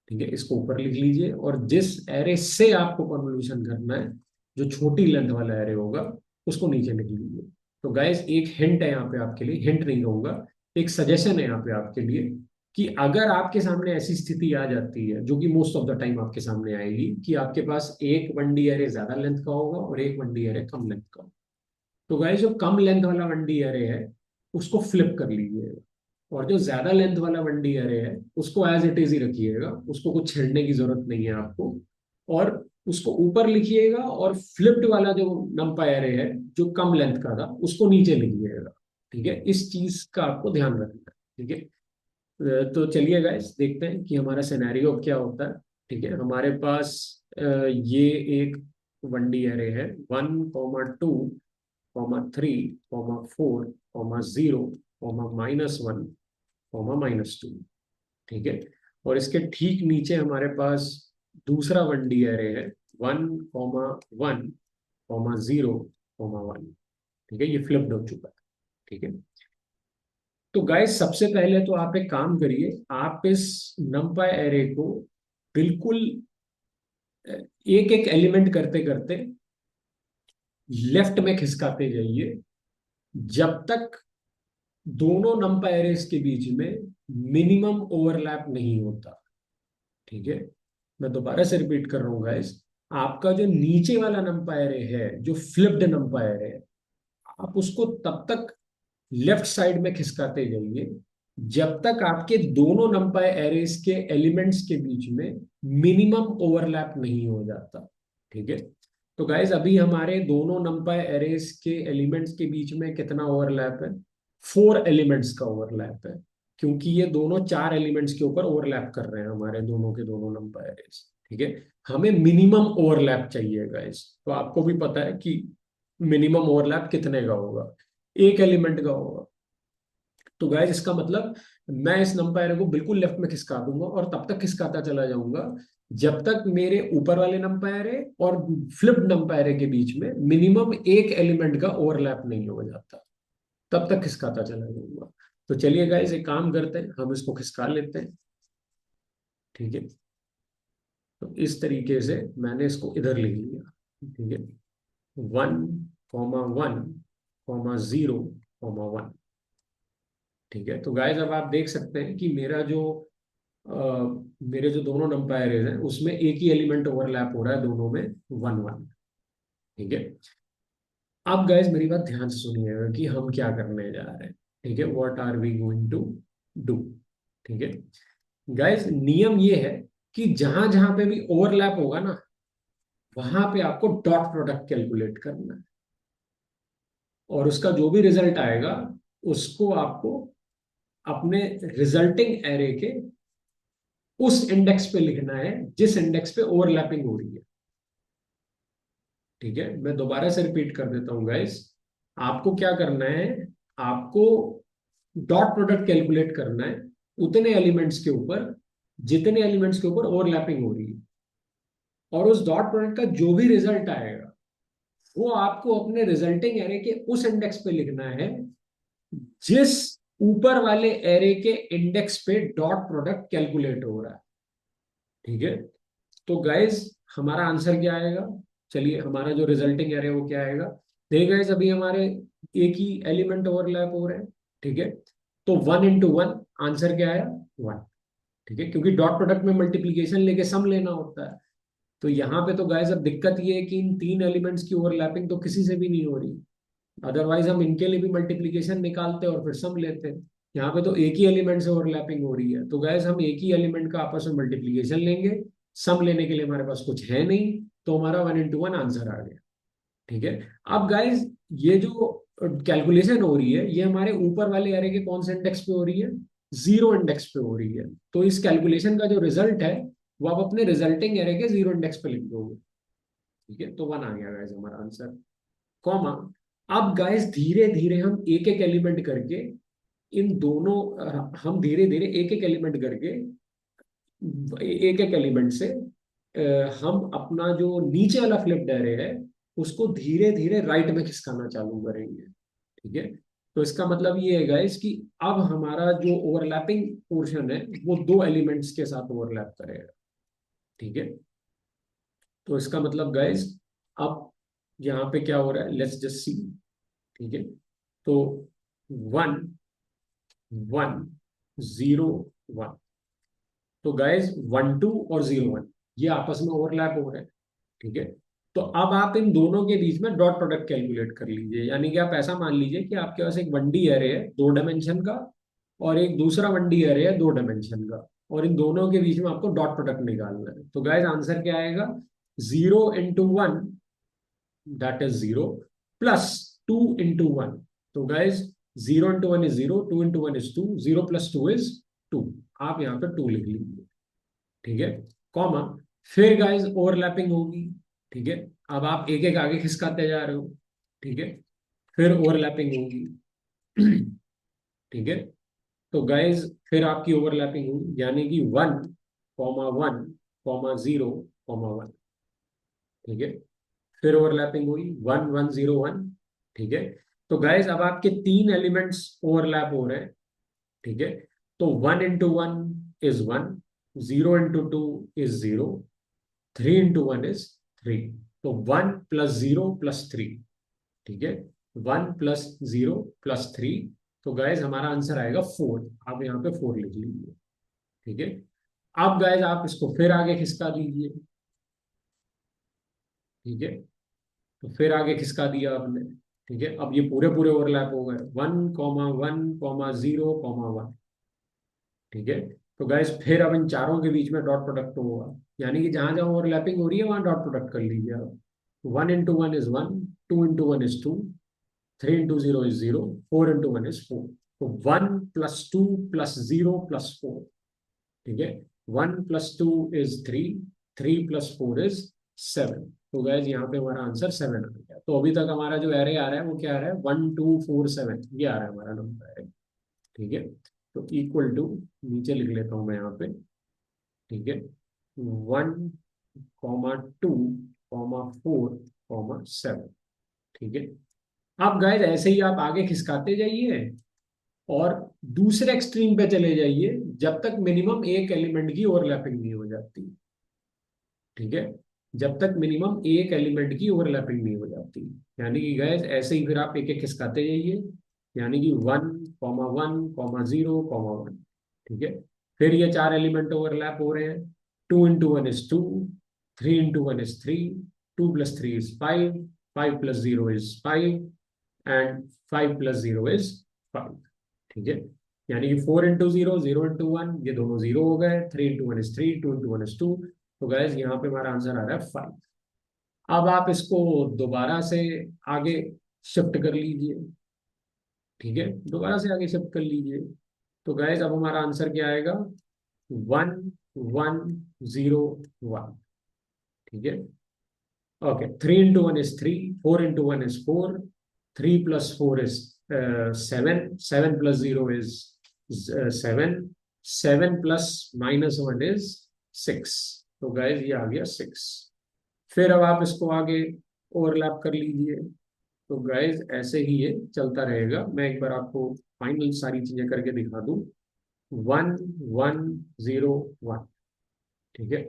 ठीक है, इसको ऊपर लिख लीजिए, और जिस एरे से आपको कन्वोल्यूशन करना है, जो छोटी लेंथ वाला एरे होगा, उसको नीचे लिख लीजिए। तो गाइस एक हिंट है यहाँ पे आपके लिए, हिंट नहीं कहूंगा, एक सजेशन है यहाँ पे आपके लिए, कि अगर आपके सामने ऐसी स्थिति आ जाती है, जो कि मोस्ट ऑफ द टाइम आपके सामने आएगी, कि आपके पास एक 1D एरे ज्यादा लेंथ का होगा और एक 1D एरे कम लेंथ का होगा। तो गाइस जो कम लेंथ वाला 1D एरे है उसको फ्लिप कर लीजिए, और जो ज्यादा लेंथ वाला 1D एरे है उसको एज इट इज ही रखिएगा, उसको कुछ छेड़ने की जरूरत नहीं है आपको। और उसको ऊपर लिखिएगा, और फ्लिप्ड वाला जो नंपा एरे है जो कम लेंथ का था उसको नीचे लिखिएगा। ठीक है, इस चीज का आपको ध्यान रखना है। ठीक है, तो चलिए गाइस देखते हैं कि हमारा सिनेरियो क्या होता है। ठीक है, हमारे पास ये एक 1D एरे है, 1, 2, 3, 4, -0, -1, -2। ठीक है, और इसके ठीक नीचे हमारे पास दूसरा 1D एरे है, 1, 1, 0, 1। ठीक है, ये फ्लिप्ड हो चुका है। ठीक है, तो गाइस सबसे पहले तो आप एक काम करिए, आप इस नंपाई एरे को बिल्कुल एक एक एलिमेंट करते करते लेफ्ट में खिसकाते जाइए, जब तक दोनों नंपाई एरेस के बीच में मिनिमम ओवरलैप नहीं होता। ठीक है, मैं दोबारा से रिपीट कर रहा हूँ गाइस, आपका जो नीचे वाला नंपाई एरे है, जो फ्लिप्ड नंपाई एरे है, आप उसको तब तक लेफ्ट साइड में खिसकाते जाइए जब तक आपके दोनों नंपाई एरेस के एलिमेंट्स के बीच में मिनिमम ओवरलैप नहीं हो जाता। ठीक है, तो गाइज अभी हमारे दोनों नंपाई एरेस के एलिमेंट्स के बीच में कितना ओवरलैप है, 4 एलिमेंट्स का ओवरलैप है, क्योंकि ये दोनों 4 एलिमेंट्स के ऊपर ओवरलैप कर रहे हैं हमारे दोनों के दोनों नंपाई एरेस। ठीक है, हमें मिनिमम ओवरलैप चाहिए गाइज, तो आपको भी पता है कि मिनिमम ओवरलैप कितने का होगा, एक एलिमेंट का होगा। तो गाइस इसका मतलब मैं इस नंपायर को बिल्कुल लेफ्ट में खिसका दूंगा, और तब तक खिसकाता चला जाऊंगा जब तक मेरे ऊपर वाले नंपायर और फ्लिप्ड नंपायर के बीच में मिनिमम एक एलिमेंट का ओवरलैप नहीं हो जाता, तब तक खिसकाता चला जाऊंगा। तो चलिए गाइस एक काम करते हैं, हम इसको खिसका लेते हैं। ठीक है, तो इस तरीके से मैंने इसको इधर लिख लिया। ठीक है, 1, 1, 0, 1। ठीक है, तो गाइस अब आप देख सकते हैं कि अ, मेरे जो दोनों नंपायर हैं उसमें एक ही एलिमेंट ओवरलैप हो रहा है दोनों में, 1, 1। ठीक है, अब गाइस मेरी बात ध्यान से सुनिएगा कि हम क्या करने जा रहे हैं। ठीक है, what are we going to do. ठीक है गाइस, नियम ये है कि जहां जहां पे भी ओवरलैप होगा ना, वहां पे आपको डॉट प्रोडक्ट कैलकुलेट करना है, और उसका जो भी रिजल्ट आएगा उसको आपको अपने रिजल्टिंग एरे के उस इंडेक्स पे लिखना है जिस इंडेक्स पे ओवरलैपिंग हो रही है। ठीक है, मैं दोबारा से रिपीट कर देता हूं गाइस। आपको क्या करना है, आपको डॉट प्रोडक्ट कैलकुलेट करना है उतने एलिमेंट्स के ऊपर जितने एलिमेंट्स के ऊपर ओवरलैपिंग हो रही है, और उस डॉट प्रोडक्ट का जो भी रिजल्ट आएगा वो आपको अपने रिजल्टिंग एरे के उस इंडेक्स पे लिखना है जिस ऊपर वाले एरे के इंडेक्स पे डॉट प्रोडक्ट कैलकुलेट हो रहा है। ठीक है, तो गाइज हमारा आंसर क्या आएगा, चलिए हमारा जो रिजल्टिंग एरे वो क्या आएगा। देखिए गाइज, अभी हमारे एक ही एलिमेंट ओवरलैप हो रहे हैं। ठीक है, तो 1 into 1 आंसर क्या आया, 1। ठीक है, क्योंकि डॉट प्रोडक्ट में मल्टीप्लीकेशन लेके सम लेना होता है। तो यहाँ पे तो गाइज अब दिक्कत ये है कि इन तीन एलिमेंट्स की ओवरलैपिंग तो किसी से भी नहीं हो रही, अदरवाइज हम इनके लिए भी मल्टीप्लीकेशन निकालते और फिर सम लेते। यहाँ पे तो एक ही एलिमेंट से ओवरलैपिंग हो रही है, तो गैस हम एक ही एलिमेंट का आपस में मल्टीप्लीकेशन लेंगे, सम लेने के लिए हमारे पास कुछ है नहीं, तो हमारा 1 into 1 आंसर आ गया। ठीक है, अब गाइज ये जो कैलकुलेशन हो रही है ये हमारे ऊपर वाले एरे के कौन से इंडेक्स पे हो रही है, 0 इंडेक्स पे हो रही है। तो इस कैलकुलेशन का जो रिजल्ट है वो आप अपने रिजल्टिंग एरे के 0 इंडेक्स पे लिख दोगे। ठीक है, तो 1 आ गया गाइज हमारा आंसर, कॉमा। अब गाइस धीरे धीरे हम एक एक एलिमेंट करके इन दोनों हम धीरे धीरे एक एक एलिमेंट करके एक एक एलिमेंट से हम अपना जो नीचे वाला फ्लिप्ड एरे है उसको धीरे धीरे राइट में खिसकाना चालू करेंगे। ठीक है, तो इसका मतलब ये है गाइस कि अब हमारा जो ओवरलैपिंग पोर्शन है वो दो एलिमेंट्स के साथ ओवरलैप करेगा। ठीक है, तो इसका मतलब गाइस अब यहाँ पे क्या हो रहा है, लेट्स जस्ट सी। ठीक है, तो 1 1 0 1, तो गाइज 1 2 और 0 1 ये आपस में ओवरलैप हो रहे हैं। ठीक है, तो अब आप इन दोनों के बीच में डॉट प्रोडक्ट कैलकुलेट कर लीजिए, यानी कि आप ऐसा मान लीजिए कि आपके पास एक 1D एरे है 2 डायमेंशन का, और एक दूसरा 1D एरे है 2 डायमेंशन का, और इन दोनों के बीच में आपको डॉट प्रोडक्ट निकालना है। तो गाइज आंसर क्या आएगा, 0 into 1 that is 0 plus 2 into 1। तो guys 0 into 1 is 0, 2 into 1 is 2, 0 plus 2 is 2। आप यहाँ पे 2 लिख लीजिए। ठीक है, कॉमा, फिर गाइज ओवरलैपिंग होगी। ठीक है, अब आप एक एक आगे खिसकाते जा रहे हो। ठीक है, फिर ओवरलैपिंग होगी। ठीक है, तो गाइज फिर आपकी ओवरलैपिंग होगी, यानी कि 1 1 0 1। ठीक है, फिर ओवरलैपिंग हुई 1 1 0 1। ठीक है, तो गाइज अब आपके तीन एलिमेंट्स ओवरलैप हो रहे हैं। ठीक है, तो 1 into 1 is 1, 0 into 2 is 0, 3 into 1 is 3। तो 1 plus 0 plus 3। ठीक है, 1 plus 0 plus 3, तो गाइज हमारा आंसर आएगा 4। आप यहाँ पे 4 लिख लीजिए। ठीक है, अब गाइज आप इसको फिर आगे खिसका दीजिए। ठीक है, तो फिर आगे खिसका दिया आपने। ठीक है, अब ये पूरे पूरे ओवरलैप हो गए, 1 1 0 1। ठीक है, तो गाइस फिर अब इन चारों के बीच में डॉट प्रोडक्ट होगा, यानी कि जहां जहां ओवरलैपिंग हो रही है वहां डॉट प्रोडक्ट कर लीजिए आप। 1 into 1 is 1, 2 into 1 is 2, 3 into 0 is 0, 4 into 1 is 4। तो 1 plus 2 plus 0 plus 4। ठीक है, 1 plus 2 is 3, 3 plus 4 is 7। तो गैस यहाँ पे हमारा आंसर 7 आ गया। तो अभी तक हमारा जो एरे आ रहा है वो क्या आ रहा है, 1 2 4 7, ये आ रहा है हमारा नंबर है। ठीक है, तो इक्वल टू, नीचे लिख लेता हूं मैं यहाँ पे। ठीक है, 1 2 4 7। ठीक है, अब गाइस ऐसे ही आप आगे खिसकाते जाइए और दूसरे एक्सट्रीम पे चले जाइए जब तक मिनिमम एक एलिमेंट की ओवरलैपिंग नहीं हो जाती। ठीक है, जब तक मिनिमम एक एलिमेंट की ओवरलैपिंग नहीं हो जाती, यानी कि गैस ऐसे ही फिर आप एक एक खिसकाते जाइए, यानी कि 1 1 0 1। ठीक है, फिर ये चार एलिमेंट ओवरलैप हो रहे हैं, 2 into 1 is 2, 3 into 1 is 3, 2 plus 3 is 5, 5 plus 0 is 5, and 5 plus 0 is 5। ठीक है, यानी कि 4 into 0, 0 into 1, ये दोनों 0 हो गए, 3 into 1 is 3, 2 into 1 is 2। तो गैस यहाँ पे हमारा आंसर आ रहा है 5। अब आप इसको दोबारा से आगे शिफ्ट कर लीजिए। ठीक है, दोबारा से आगे शिफ्ट कर लीजिए। तो गैस अब हमारा आंसर क्या आएगा? 1 1 0 1। ठीक है, okay. 3 into 1 is 3, 4 into 1 is 4, 3 plus 4 is 7, 7 plus 0 is 7, 7 plus -1 is 6। तो गाइस ये आ गया 6। फिर अब आप इसको आगे ओवरलैप कर लीजिए। तो गाइस ऐसे ही ये चलता रहेगा। मैं एक बार आपको फाइनल सारी चीजें करके दिखा दूं। 1 1 0 1। ठीक है,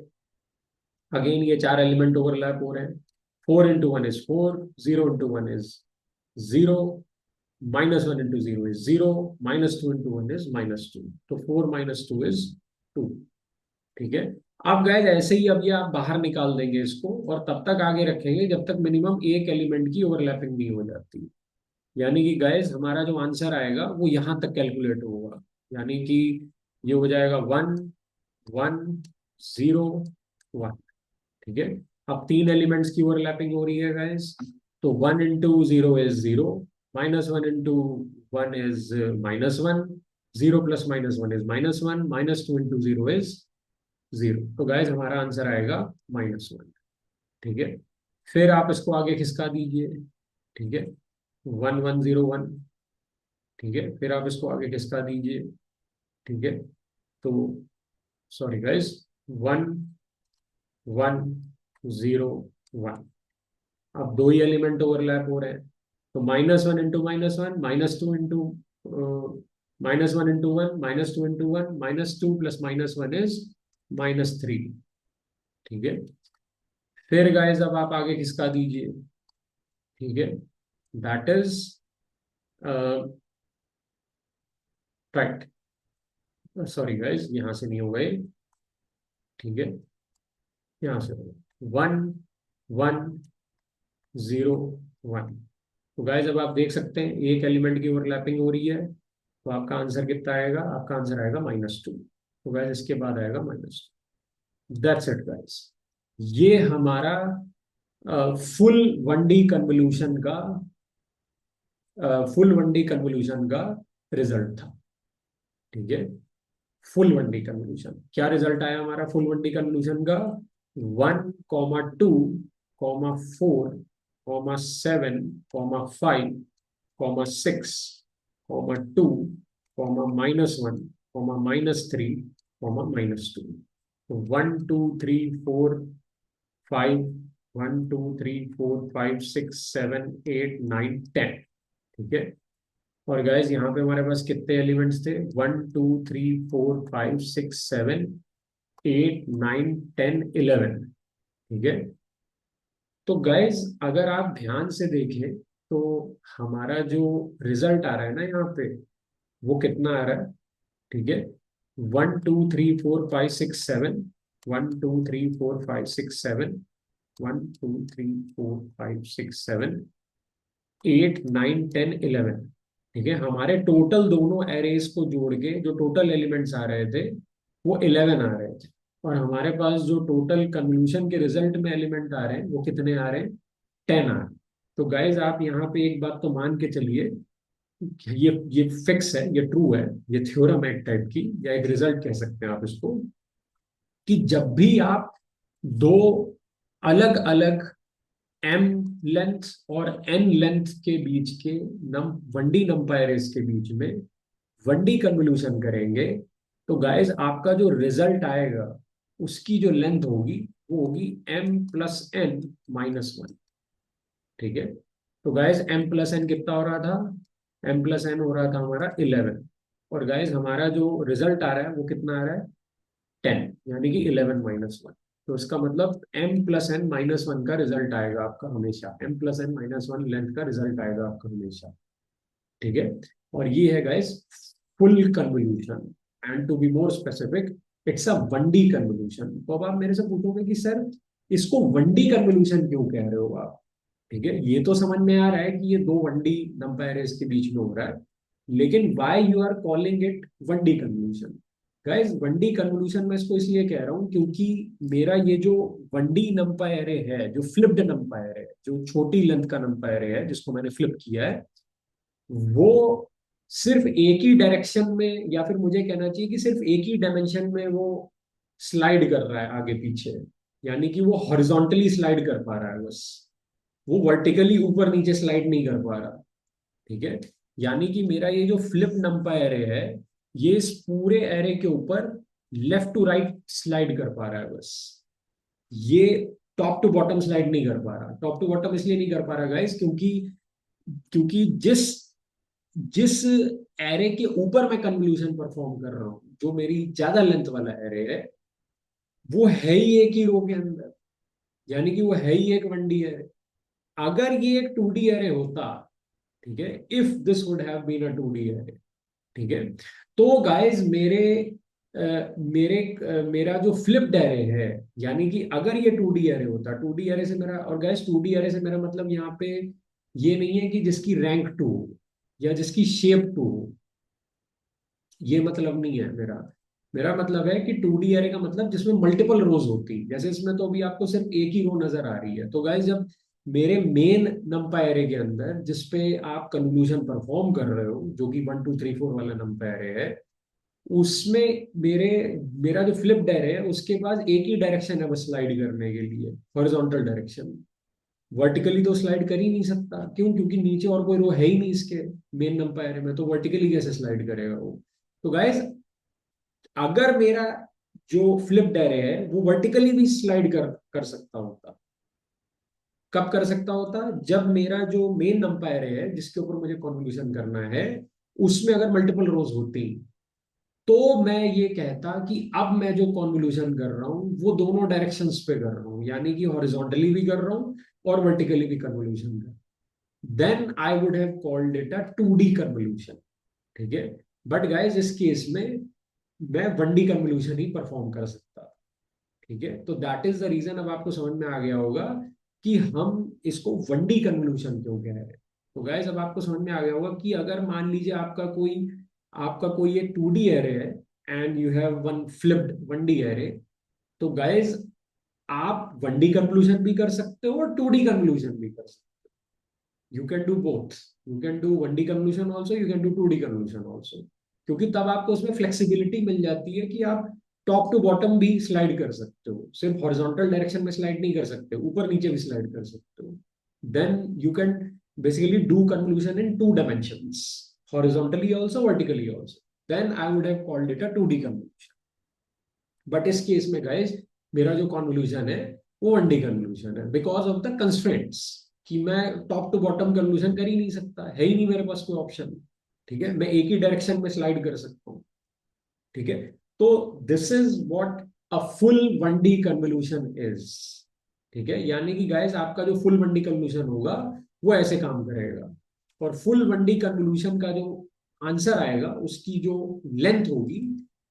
अगेन ये चार एलिमेंट ओवरलैप हो रहे हैं। 4 into 1 is 4, 0 into 1 is 0, -1 into 0 is 0, -2 into 1 is -2। तो 4 - 2 is 2। ठीक है, अब गैस ऐसे ही अब ये आप बाहर निकाल देंगे इसको, और तब तक आगे रखेंगे जब तक मिनिमम एक एलिमेंट की ओवरलैपिंग नहीं हो जाती। यानी कि गैस हमारा जो आंसर आएगा वो यहां तक कैलकुलेट होगा। यानी कि ये हो जाएगा 1 1 0 1। ठीक है, अब तीन एलिमेंट्स की ओवरलैपिंग हो रही है गाइस। तो 1 into 0 is 0, -1 into 1 is -1, 0 + -1 is -1, -2 into 0 is 0। तो गाइस हमारा आंसर आएगा -1। ठीक है, फिर आप इसको आगे खिसका दीजिए। ठीक है, 1 1 0 1। ठीक है, फिर आप इसको आगे खिसका दीजिए। ठीक है, तो सॉरी गाइस, 1 1 0 1। अब दो ही एलिमेंट ओवरलैप हो रहे हैं। तो -1 into -1, -2 into -1 into 1, -2 into 1, -2 + -1 is -3। ठीक है, फिर गाइस अब आप आगे खिसका दीजिए। ठीक है, that is fact. Sorry guys, यहां से नहीं हो गए। ठीक है, यहां से 1 1 0 1। तो गाइस अब आप देख सकते हैं एक एलिमेंट की ओवरलैपिंग हो रही है। तो आपका आंसर कितना आएगा? आपका आंसर आएगा -2। तो गाइस इसके बाद आएगा -2। That's it guys. ये हमारा फुल 1D कन्वोल्यूशन का फुल 1D कन्वोल्यूशन का रिजल्ट था। ठीक है, फुल 1D कन्वोल्यूशन क्या रिजल्ट आया हमारा फुल 1D कन्वोल्यूशन का? 1 2 4 7 5 6 2 -1 -3 1 2 3 4 5, 1 2 3 4 5 6 7 8 9 10। ठीक है, और गाइस यहाँ पे हमारे पास कितने एलिमेंट्स थे? 1 2 3 4 5 6 7 8 9 10 11। ठीक है, तो गाइस अगर आप ध्यान से देखें तो हमारा जो रिजल्ट आ रहा है ना यहाँ पे, वो कितना आ रहा है? ठीक है, 1 2 3 4 5 6 7, 1 2 3 4 5 6 7, 1 2 3 4 5 6 7 8 9 10 11। ठीक है, हमारे टोटल दोनों एरेज को जोड़ के जो टोटल एलिमेंट्स आ रहे थे वो 11 आ रहे थे। और हमारे पास जो टोटल कन्क्लूजन के रिजल्ट में एलिमेंट आ रहे हैं वो कितने आ रहे हैं? 10 आ रहे हैं। तो गाइज आप यहाँ पे एक बात तो मान के चलिए, ये फिक्स है, ये ट्रू है, ये थ्योरम है एक टाइप की, या एक रिजल्ट कह सकते हैं आप इसको, कि जब भी आप दो अलग अलग एम लेंथ और एन लेंथ के बीच के नम 1D नंपायरेस के बीच में 1D कन्वोल्यूशन करेंगे, तो गाइस आपका जो रिजल्ट आएगा उसकी जो लेंथ होगी वो होगी m + n - 1। ठीक है, तो गाइस m + n कितना हो रहा था? m + n हो रहा था हमारा 11। और गाइस हमारा जो रिजल्ट आ रहा है वो कितना आ रहा है? 10, यानी कि 11 - 1। तो इसका मतलब m + n - 1 का रिजल्ट आएगा आपका हमेशा, m + n - 1 लेंथ का रिजल्ट आएगा आपका हमेशा। ठीक है, और ये है guys full convolution. And to be more specific, it's a 1D convolution. तो अब आप मेरे से पूछोगे कि सर इसको 1D कन्वोल्यूशन क्यों कह रहे हो आप? ठीक है, ये तो समझ में आ रहा है कि ये दो 1D नंबर एरेज के बीच में हो रहा है। लेकिन why you are calling it one D convolution? Guys one D convolution मैं इसको इसलिए कह रहा हूं क्योंकि मेरा ये जो वन डी नंपाई एरे है, जो फ्लिप्ड नंपाई एरे है, जो छोटी लेंथ का नंपाई एरे है जिसको मैंने फ्लिप किया है, वो सिर्फ एक ही डायरेक्शन में, या फिर मुझे कहना चाहिए कि सिर्फ एक ही डायमेंशन में वो स्लाइड कर रहा है आगे पीछे। यानी कि वो हॉरिजॉन्टली स्लाइड कर पा रहा है बस, वो वर्टिकली ऊपर नीचे स्लाइड नहीं कर पा रहा। ठीक है, यानी कि मेरा ये जो फ्लिप नंपाई एरे है, ये इस पूरे एरे के ऊपर लेफ्ट टू राइट स्लाइड कर पा रहा है बस। ये टॉप टू बॉटम स्लाइड नहीं कर पा रहा। टॉप टू बॉटम इसलिए नहीं कर पा रहा गाइस, क्योंकि क्योंकि जिस जिस एरे के ऊपर मैं कन्वोल्यूशन परफॉर्म कर रहा हूं, जो मेरी ज्यादा लेंथ वाला एरे है, वो है ही एक ही रो के अंदर। यानी कि वो है ही एक वन डी एरे। अगर ये एक टू डी एरे होता, ठीक है, if this would have been a two D array, ठीक है, तो गाइस मेरा जो फ्लिप्ड एरे है, यानी कि अगर ये टू डी एरे होता, टू डी एरे से मेरा, और गाइस टू डी एरे से मेरा मतलब यहाँ पे ये नहीं है कि जिसकी रैंक टू या जिसकी शेप टू, ये मतलब नहीं है मेरा। मेरा मतलब है कि टू डी एरे का मतलब जिसमें मल्टीपल रोज होती, जैसे इसमें तो अभी आपको सिर्फ एक ही रो नजर आ रही है। तो गाइस जब मेरे मेन नंपाई एरे के अंदर जिसपे आप कन्वोल्यूशन परफॉर्म कर रहे हो, जो कि 1 2 3 4 वाला नंपाई एरे है, उसमें मेरा जो फ्लिप एरे है उसके पास एक ही डायरेक्शन है बस स्लाइड करने के लिए, हॉरिजॉन्टल डायरेक्शन। वर्टिकली तो स्लाइड कर ही नहीं सकता, क्यों? क्योंकि नीचे और कोई रो है ही नहीं इसके मेन नंपाई एरे में, तो वर्टिकली कैसे स्लाइड करेगा वो? तो गाइस अगर मेरा जो फ्लिप एरे है वो वर्टिकली भी स्लाइड कर सकता होता, कब कर सकता होता? जब मेरा जो मेन नंपायर है जिसके ऊपर मुझे कॉन्वोल्यूशन करना है, उसमें अगर मल्टीपल रोज होती, तो मैं ये कहता कि अब मैं जो कॉन्वोल्यूशन कर रहा हूँ वो दोनों डायरेक्शंस पे कर रहा हूँ, यानी कि हॉरिजॉन्टली भी कर रहा हूँ और वर्टिकली भी कन्वोल्यूशन कर, then I would have called it a two D convolution. ठीक है, बट गाइस इस केस में मैं वन डी कन्वोल्यूशन ही परफॉर्म कर सकता। ठीक है, तो दैट इज द रीजन। अब आपको समझ में आ गया होगा कि हम इसको वन डी कन्वोल्यूशन क्यों कह रहे हैं। तो गाइस अब आपको समझ में आ गया होगा कि अगर मान लीजिए आपका कोई एक टू डी एरे है and you have one flipped one D array, तो गाइस आप वन डी कन्वोल्यूशन भी कर सकते हो और टू डी कन्वोल्यूशन भी कर सकते हो। You can do both. You can do one D convolution also, you can do two D convolution also, क्योंकि तब आपको उसमें फ्लेक्सिबिलिटी मिल जाती है कि आप टॉप टू बॉटम भी स्लाइड कर सकते हो, सिर्फ हॉरिजॉन्टल डायरेक्शन में स्लाइड नहीं कर सकते, ऊपर नीचे भी स्लाइड कर सकते हो। Then you can basically do convolution in two dimensions, horizontally also, vertically also. Then I would have called it a 2D convolution. But इस केस में गाइस मेरा जो कॉन्वोल्यूशन है वो वन डी कन्वोल्यूशन है, बिकॉज ऑफ द कंस्ट्रेंट्स, कि मैं top to bottom convolution कर ही नहीं सकता, है ही नहीं मेरे पास कोई ऑप्शन। ठीक है, मैं एक ही डायरेक्शन में स्लाइड कर सकता हूँ। ठीक है, तो this is what a full one D convolution is. ठीक है, यानी कि गाइस आपका जो फुल वन डी कन्वोल्यूशन होगा वो ऐसे काम करेगा। और फुल वन डी कन्वोल्यूशन का जो आंसर आएगा, उसकी जो लेंथ होगी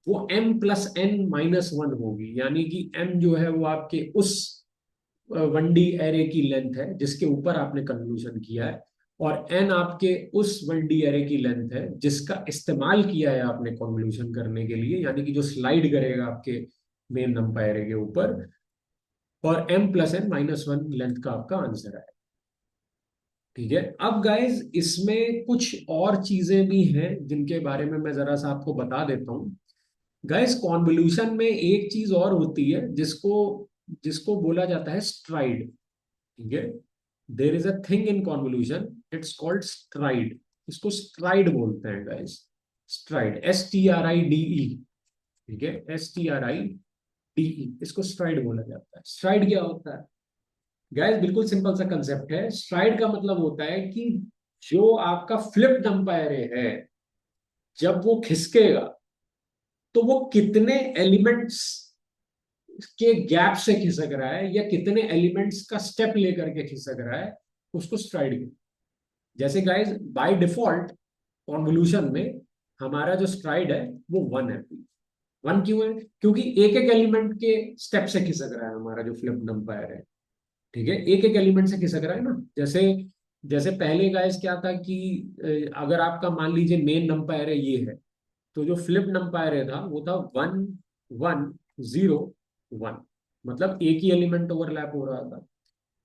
वो m+n-1 होगी। यानी कि m जो है वो आपके उस वन डी एरे की लेंथ है जिसके ऊपर आपने कन्वोल्यूशन किया है, और n आपके उस वन डी एरे की लेंथ है जिसका इस्तेमाल किया है आपने कन्वोल्यूशन करने के लिए, यानी कि जो स्लाइड करेगा आपके मेन नंपाई एरे के ऊपर। और m+n-1 लेंथ का आपका आंसर है। ठीक है, अब गाइज इसमें कुछ और चीजें भी हैं जिनके बारे में मैं जरा सा आपको बता देता हूँ। गाइस कॉन्वोल्यूशन में एक चीज और होती है जिसको जिसको बोला जाता है स्ट्राइड। ठीक है, there is a thing in convolution, it's called STRIDE. इसको स्ट्राइड बोलते हैं गाइस, स्ट्राइड, STRIDE। ठीक है, STRIDE, इसको स्ट्राइड बोला जाता है। स्ट्राइड क्या होता है गाइस? बिल्कुल सिंपल सा कंसेप्ट है। स्ट्राइड का मतलब होता है कि जो आपका फ्लिप अंपायर है, जब वो खिसकेगा तो वो कितने एलिमेंट्स के गैप से खिसक रहा है या कितने एलिमेंट्स का स्टेप लेकर के खिसक रहा है, उसको स्ट्राइड। जैसे गाइस बाय डिफॉल्ट कॉन्वोल्यूशन में हमारा जो स्ट्राइड है वो 1 है। 1 क्यों है? क्योंकि एक एक एलिमेंट के स्टेप से खिसक रहा है हमारा जो फ्लिप नंपायर है। ठीक है, एक एक एलिमेंट से खिसक रहा है ना। जैसे जैसे पहले गाइस क्या था कि अगर आपका मान लीजिए मेन नंपायर है ये है, तो जो फ्लिप नंपायर है था वो था 1 1 0 1, मतलब एक ही एलिमेंट ओवरलैप हो रहा था।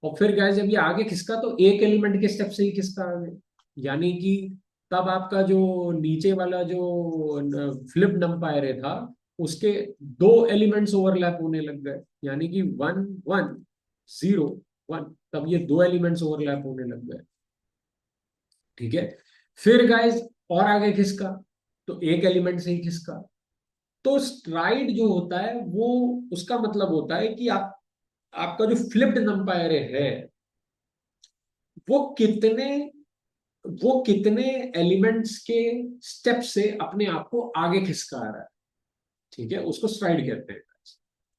और फिर गाइस जब ये आगे खिसका तो एक एलिमेंट के स्टेप से ही खिसका आगे, यानी कि तब आपका जो नीचे वाला जो फ्लिप नंपायर था उसके दो एलिमेंट्स ओवरलैप होने लग गए, यानी कि 1 1 0 1, तब ये दो एलिमेंट्स ओवरलैप होने लग गए। ठीक है। फिर गाइस और आगे खिसका तो एक एलिमेंट से ही खिसका। तो स्ट्राइड जो होता है वो, उसका मतलब होता है कि आप, आपका जो फ्लिप्ड नंपायर है वो कितने वो कितने एलिमेंट्स के स्टेप से अपने आप को आगे खिसका रहा है। ठीक है, उसको स्ट्राइड कहते हैं।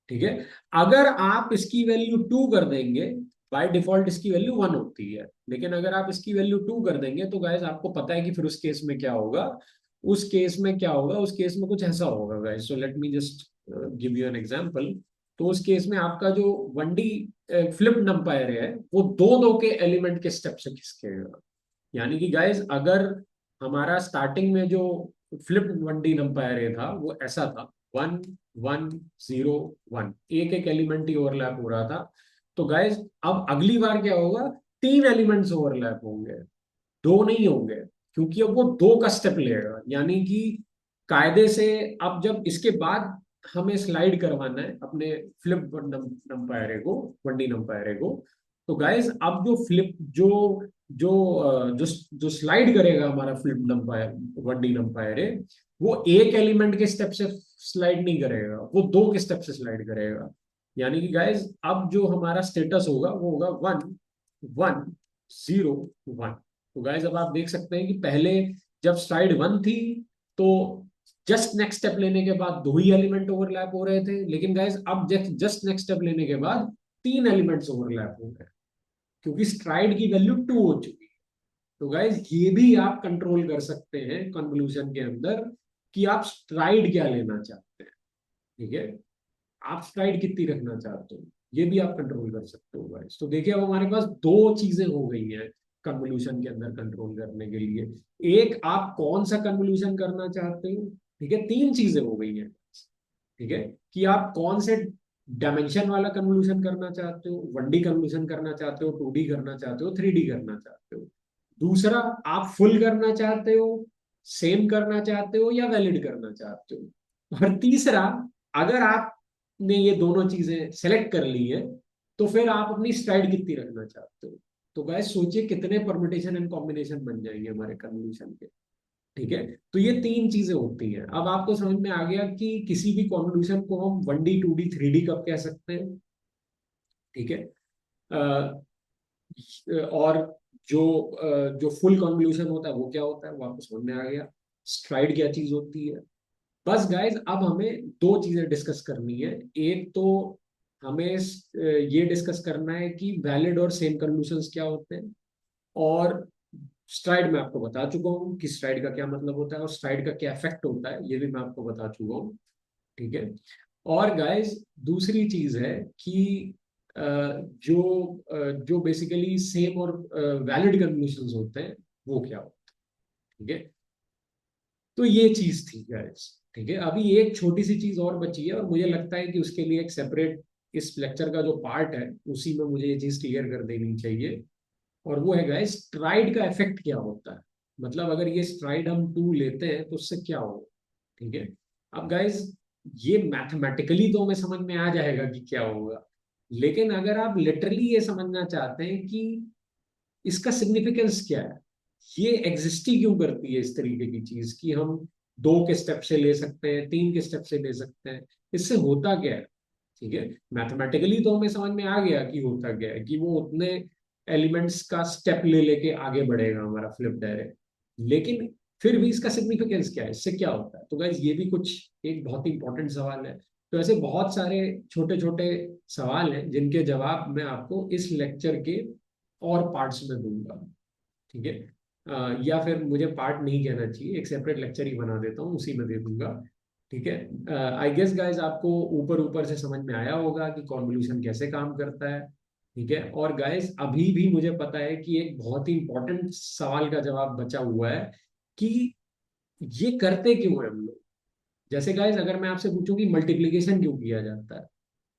ठीक है। अगर आप इसकी वैल्यू 2 कर देंगे, बाय डिफॉल्ट इसकी वैल्यू 1 होती है, लेकिन अगर आप इसकी वैल्यू 2 कर देंगे तो गाइस आपको पता है कि फिर उस केस में क्या होगा। उस केस में क्या होगा, उस केस में कुछ ऐसा होगा guys, so let me just give you an example. तो उस केस में आपका जो 1D फ्लिप नंपायर है वो दो दो के एलिमेंट के स्टेप से खिसकेगा। यानी कि गाइस अगर हमारा स्टार्टिंग में जो फ्लिप 1D नंपायर था वो ऐसा था, 1 1 0 1, एक एक एलिमेंट ही ओवरलैप हो रहा था। तो गाइस अब अगली बार क्या होगा, तीन एलिमेंट्स ओवरलैप होंगे, दो नहीं होंगे, क्योंकि अब वो दो का स्टेप लेगा। यानी कि कायदे से अब जब इसके बाद हमें स्लाइड करवाना है अपने फ्लिप नंपायर को, 1D नंपायर को, तो गाइस अब जो फ्लिप जो जो जो जो स्लाइड करेगा हमारा फ्लिप नंपायर, 1D नंपायर है, वो एक एलिमेंट के स्टेप से स्लाइड नहीं करेगा, वो दो के स्टेप से स्लाइड करेगा। यानी कि गाइस अब जो हमारा स्टेटस होगा वो होगा 1 1 0 1। तो गाइस अब आप देख सकते हैं कि पहले जब स्ट्राइड 1 थी तो जस्ट नेक्स्ट स्टेप लेने के बाद दो ही एलिमेंट ओवरलैप हो रहे थे, लेकिन गाइस अब जस्ट नेक्स्ट स्टेप लेने के बाद तीन एलिमेंट्स ओवरलैप हो रहे हैं, क्योंकि स्ट्राइड की वैल्यू 2 हो चुकी है। तो गाइस ये भी आप कंट्रोल कर सकते हैं कन्वोल्यूशन के अंदर कि आप स्ट्राइड क्या लेना चाहते हैं। ठीक है, आप स्ट्राइड कितनी रखना चाहते हो, ये भी आप कंट्रोल कर सकते हो गाइस। तो देखिए अब हमारे पास दो चीजें हो गई हैं कन्वोल्यूशन के अंदर कंट्रोल करने के लिए। एक, आप कौन सा कन्वोल्यूशन करना चाहते हो। ठीक है, तीन चीजें हो गई हैं। ठीक है, कि आप कौन से डायमेंशन वाला कन्वोल्यूशन करना चाहते हो, 1D कन्वोल्यूशन करना चाहते हो, 2D करना चाहते हो, 3D करना चाहते हो। दूसरा, आप फुल करना चाहते हो, सेम करना चाहते हो, या वैलिड करना चाहते हो। और तीसरा, अगर आपने ये दोनों चीजें सेलेक्ट कर ली है तो फिर आप अपनी स्ट्राइड कितनी रखना चाहते हो। तो गाइस सोचिए कितने परमुटेशन एंड कॉम्बिनेशन बन जाएंगे हमारे कन्वोल्यूशन के। ठीक है, तो ये तीन चीजें होती हैं। अब आपको समझ में आ गया कि किसी भी कॉन्वोल्यूशन को हम 1D 2D 3D कब कह सकते हैं। ठीक है। और जो फुल कॉन्वोल्यूशन होता है वो क्या होता है, वो आपको समझ में आ गया। स्ट्राइड क्या चीज होती है। बस गाइज अब हमें दो चीजें डिस्कस करनी है। एक तो हमें ये डिस्कस करना है कि वैलिड और सेम कन्वोल्यूशंस क्या होते हैं, और स्ट्राइड में आपको बता चुका हूँ कि स्ट्राइड का क्या मतलब होता है और स्ट्राइड का क्या इफेक्ट होता है, ये भी मैं आपको बता चुका हूँ। ठीक है। और गाइस दूसरी चीज है कि जो बेसिकली सेम और वैलिड कन्वोल्यूशंस होते हैं वो क्या होते हैं। ठीक है, तो ये चीज थी गाइस। ठीक है, अभी एक छोटी सी चीज और बची है और मुझे लगता है कि उसके लिए एक सेपरेट इस लेक्चर का जो पार्ट है उसी में मुझे ये चीज क्लियर कर देनी चाहिए। और वो है गाइस, स्ट्राइड का इफेक्ट क्या होता है। मतलब अगर ये स्ट्राइड हम 2 लेते हैं तो उससे क्या होगा। ठीक है। अब गाइस ये मैथमेटिकली तो हमें समझ में आ जाएगा कि क्या होगा, लेकिन अगर आप लिटरली ये समझना चाहते हैं कि इसका सिग्निफिकेंस क्या है, ये एग्जिस्ट ही क्यों करती है इस तरीके की चीज कि हम दो के स्टेप से ले सकते हैं, तीन के स्टेप से ले सकते हैं, इससे होता क्या है। ठीक है, मैथमेटिकली तो हमें समझ में आ गया कि होता क्या है, कि वो उतने एलिमेंट्स का स्टेप ले लेके आगे बढ़ेगा हमारा फ्लिप डायरेक्ट। लेकिन फिर भी इसका सिग्निफिकेंस क्या है, इससे क्या होता है। तो गाइज ये भी कुछ एक बहुत ही इंपॉर्टेंट सवाल है। तो ऐसे बहुत सारे छोटे छोटे सवाल हैं जिनके जवाब मैं आपको इस लेक्चर के और पार्ट्स में दूंगा। ठीक है। या फिर मुझे पार्ट नहीं कहना चाहिए, एक सेपरेट लेक्चर ही बना देता हूँ, उसी में दे दूंगा। ठीक है। आई गेस गाइस आपको ऊपर ऊपर से समझ में आया होगा कि कॉन्वोल्यूशन कैसे काम करता है। ठीक है। और गाइस अभी भी मुझे पता है कि एक बहुत ही इंपॉर्टेंट सवाल का जवाब बचा हुआ है कि ये करते क्यों है हम लोग। जैसे गाइस अगर मैं आपसे पूछूं कि मल्टीप्लीकेशन क्यों किया जाता है,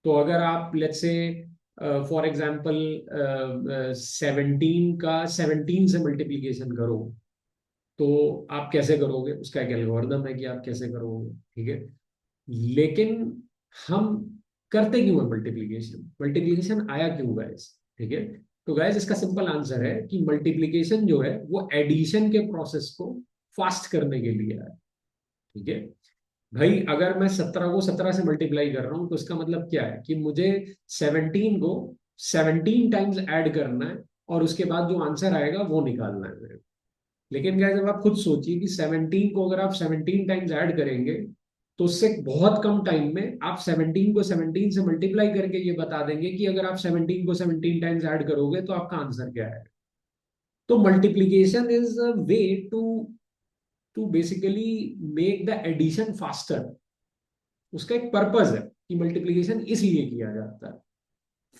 तो अगर आप लेट्स से फॉर एग्जांपल 17 का 17 से मल्टीप्लीकेशन करो, तो आप कैसे करोगे, उसका एक एल्गोरिदम है कि आप कैसे करोगे, ठीक है। लेकिन हम करते क्यों है मल्टीप्लीकेशन, मल्टीप्लीकेशन आया क्यों गाइस, ठीक है। तो गाइस इसका सिंपल आंसर है कि मल्टीप्लीकेशन जो है वो एडिशन के प्रोसेस को फास्ट करने के लिए है, ठीक है। भाई अगर मैं 17 को 17 से मल्टीप्लाई कर रहा हूं तो इसका मतलब क्या है कि मुझे 17 को 17 टाइम्स ऐड करना है और उसके बाद जो आंसर आएगा वो निकालना है मेरे को। लेकिन क्या, जब आप खुद सोचिए कि 17 को अगर आप 17 टाइम्स ऐड करेंगे तो उससे बहुत कम टाइम में आप 17 को 17 से मल्टीप्लाई करके ये बता देंगे कि अगर आप 17 को 17 टाइम्स ऐड करोगे तो आपका आंसर क्या है। तो multiplication is a way to basically make the addition faster. उसका एक पर्पज है कि मल्टीप्लीकेशन इसलिए किया जाता है।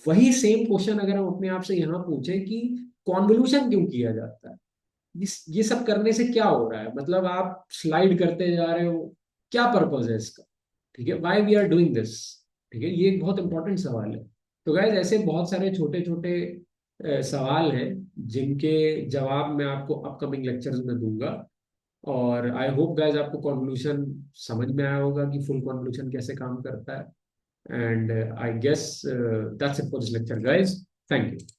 वही सेम क्वेश्चन अगर हम अपने आप से यहाँ पूछे कि कॉन्वोल्यूशन क्यों किया जाता है, ये सब करने से क्या हो रहा है, मतलब आप स्लाइड करते जा रहे हो, क्या पर्पज है इसका, ठीक है, why we are doing this, ठीक है। ये एक बहुत इंपॉर्टेंट सवाल है। तो गाइज ऐसे बहुत सारे छोटे छोटे सवाल हैं जिनके जवाब मैं आपको अपकमिंग लेक्चर्स में दूंगा। और आई होप गाइज आपको कॉन्वोल्यूशन समझ में आया होगा कि फुल कॉन्वोल्यूशन कैसे काम करता है। And I guess that's it for this lecture guys. Thank you.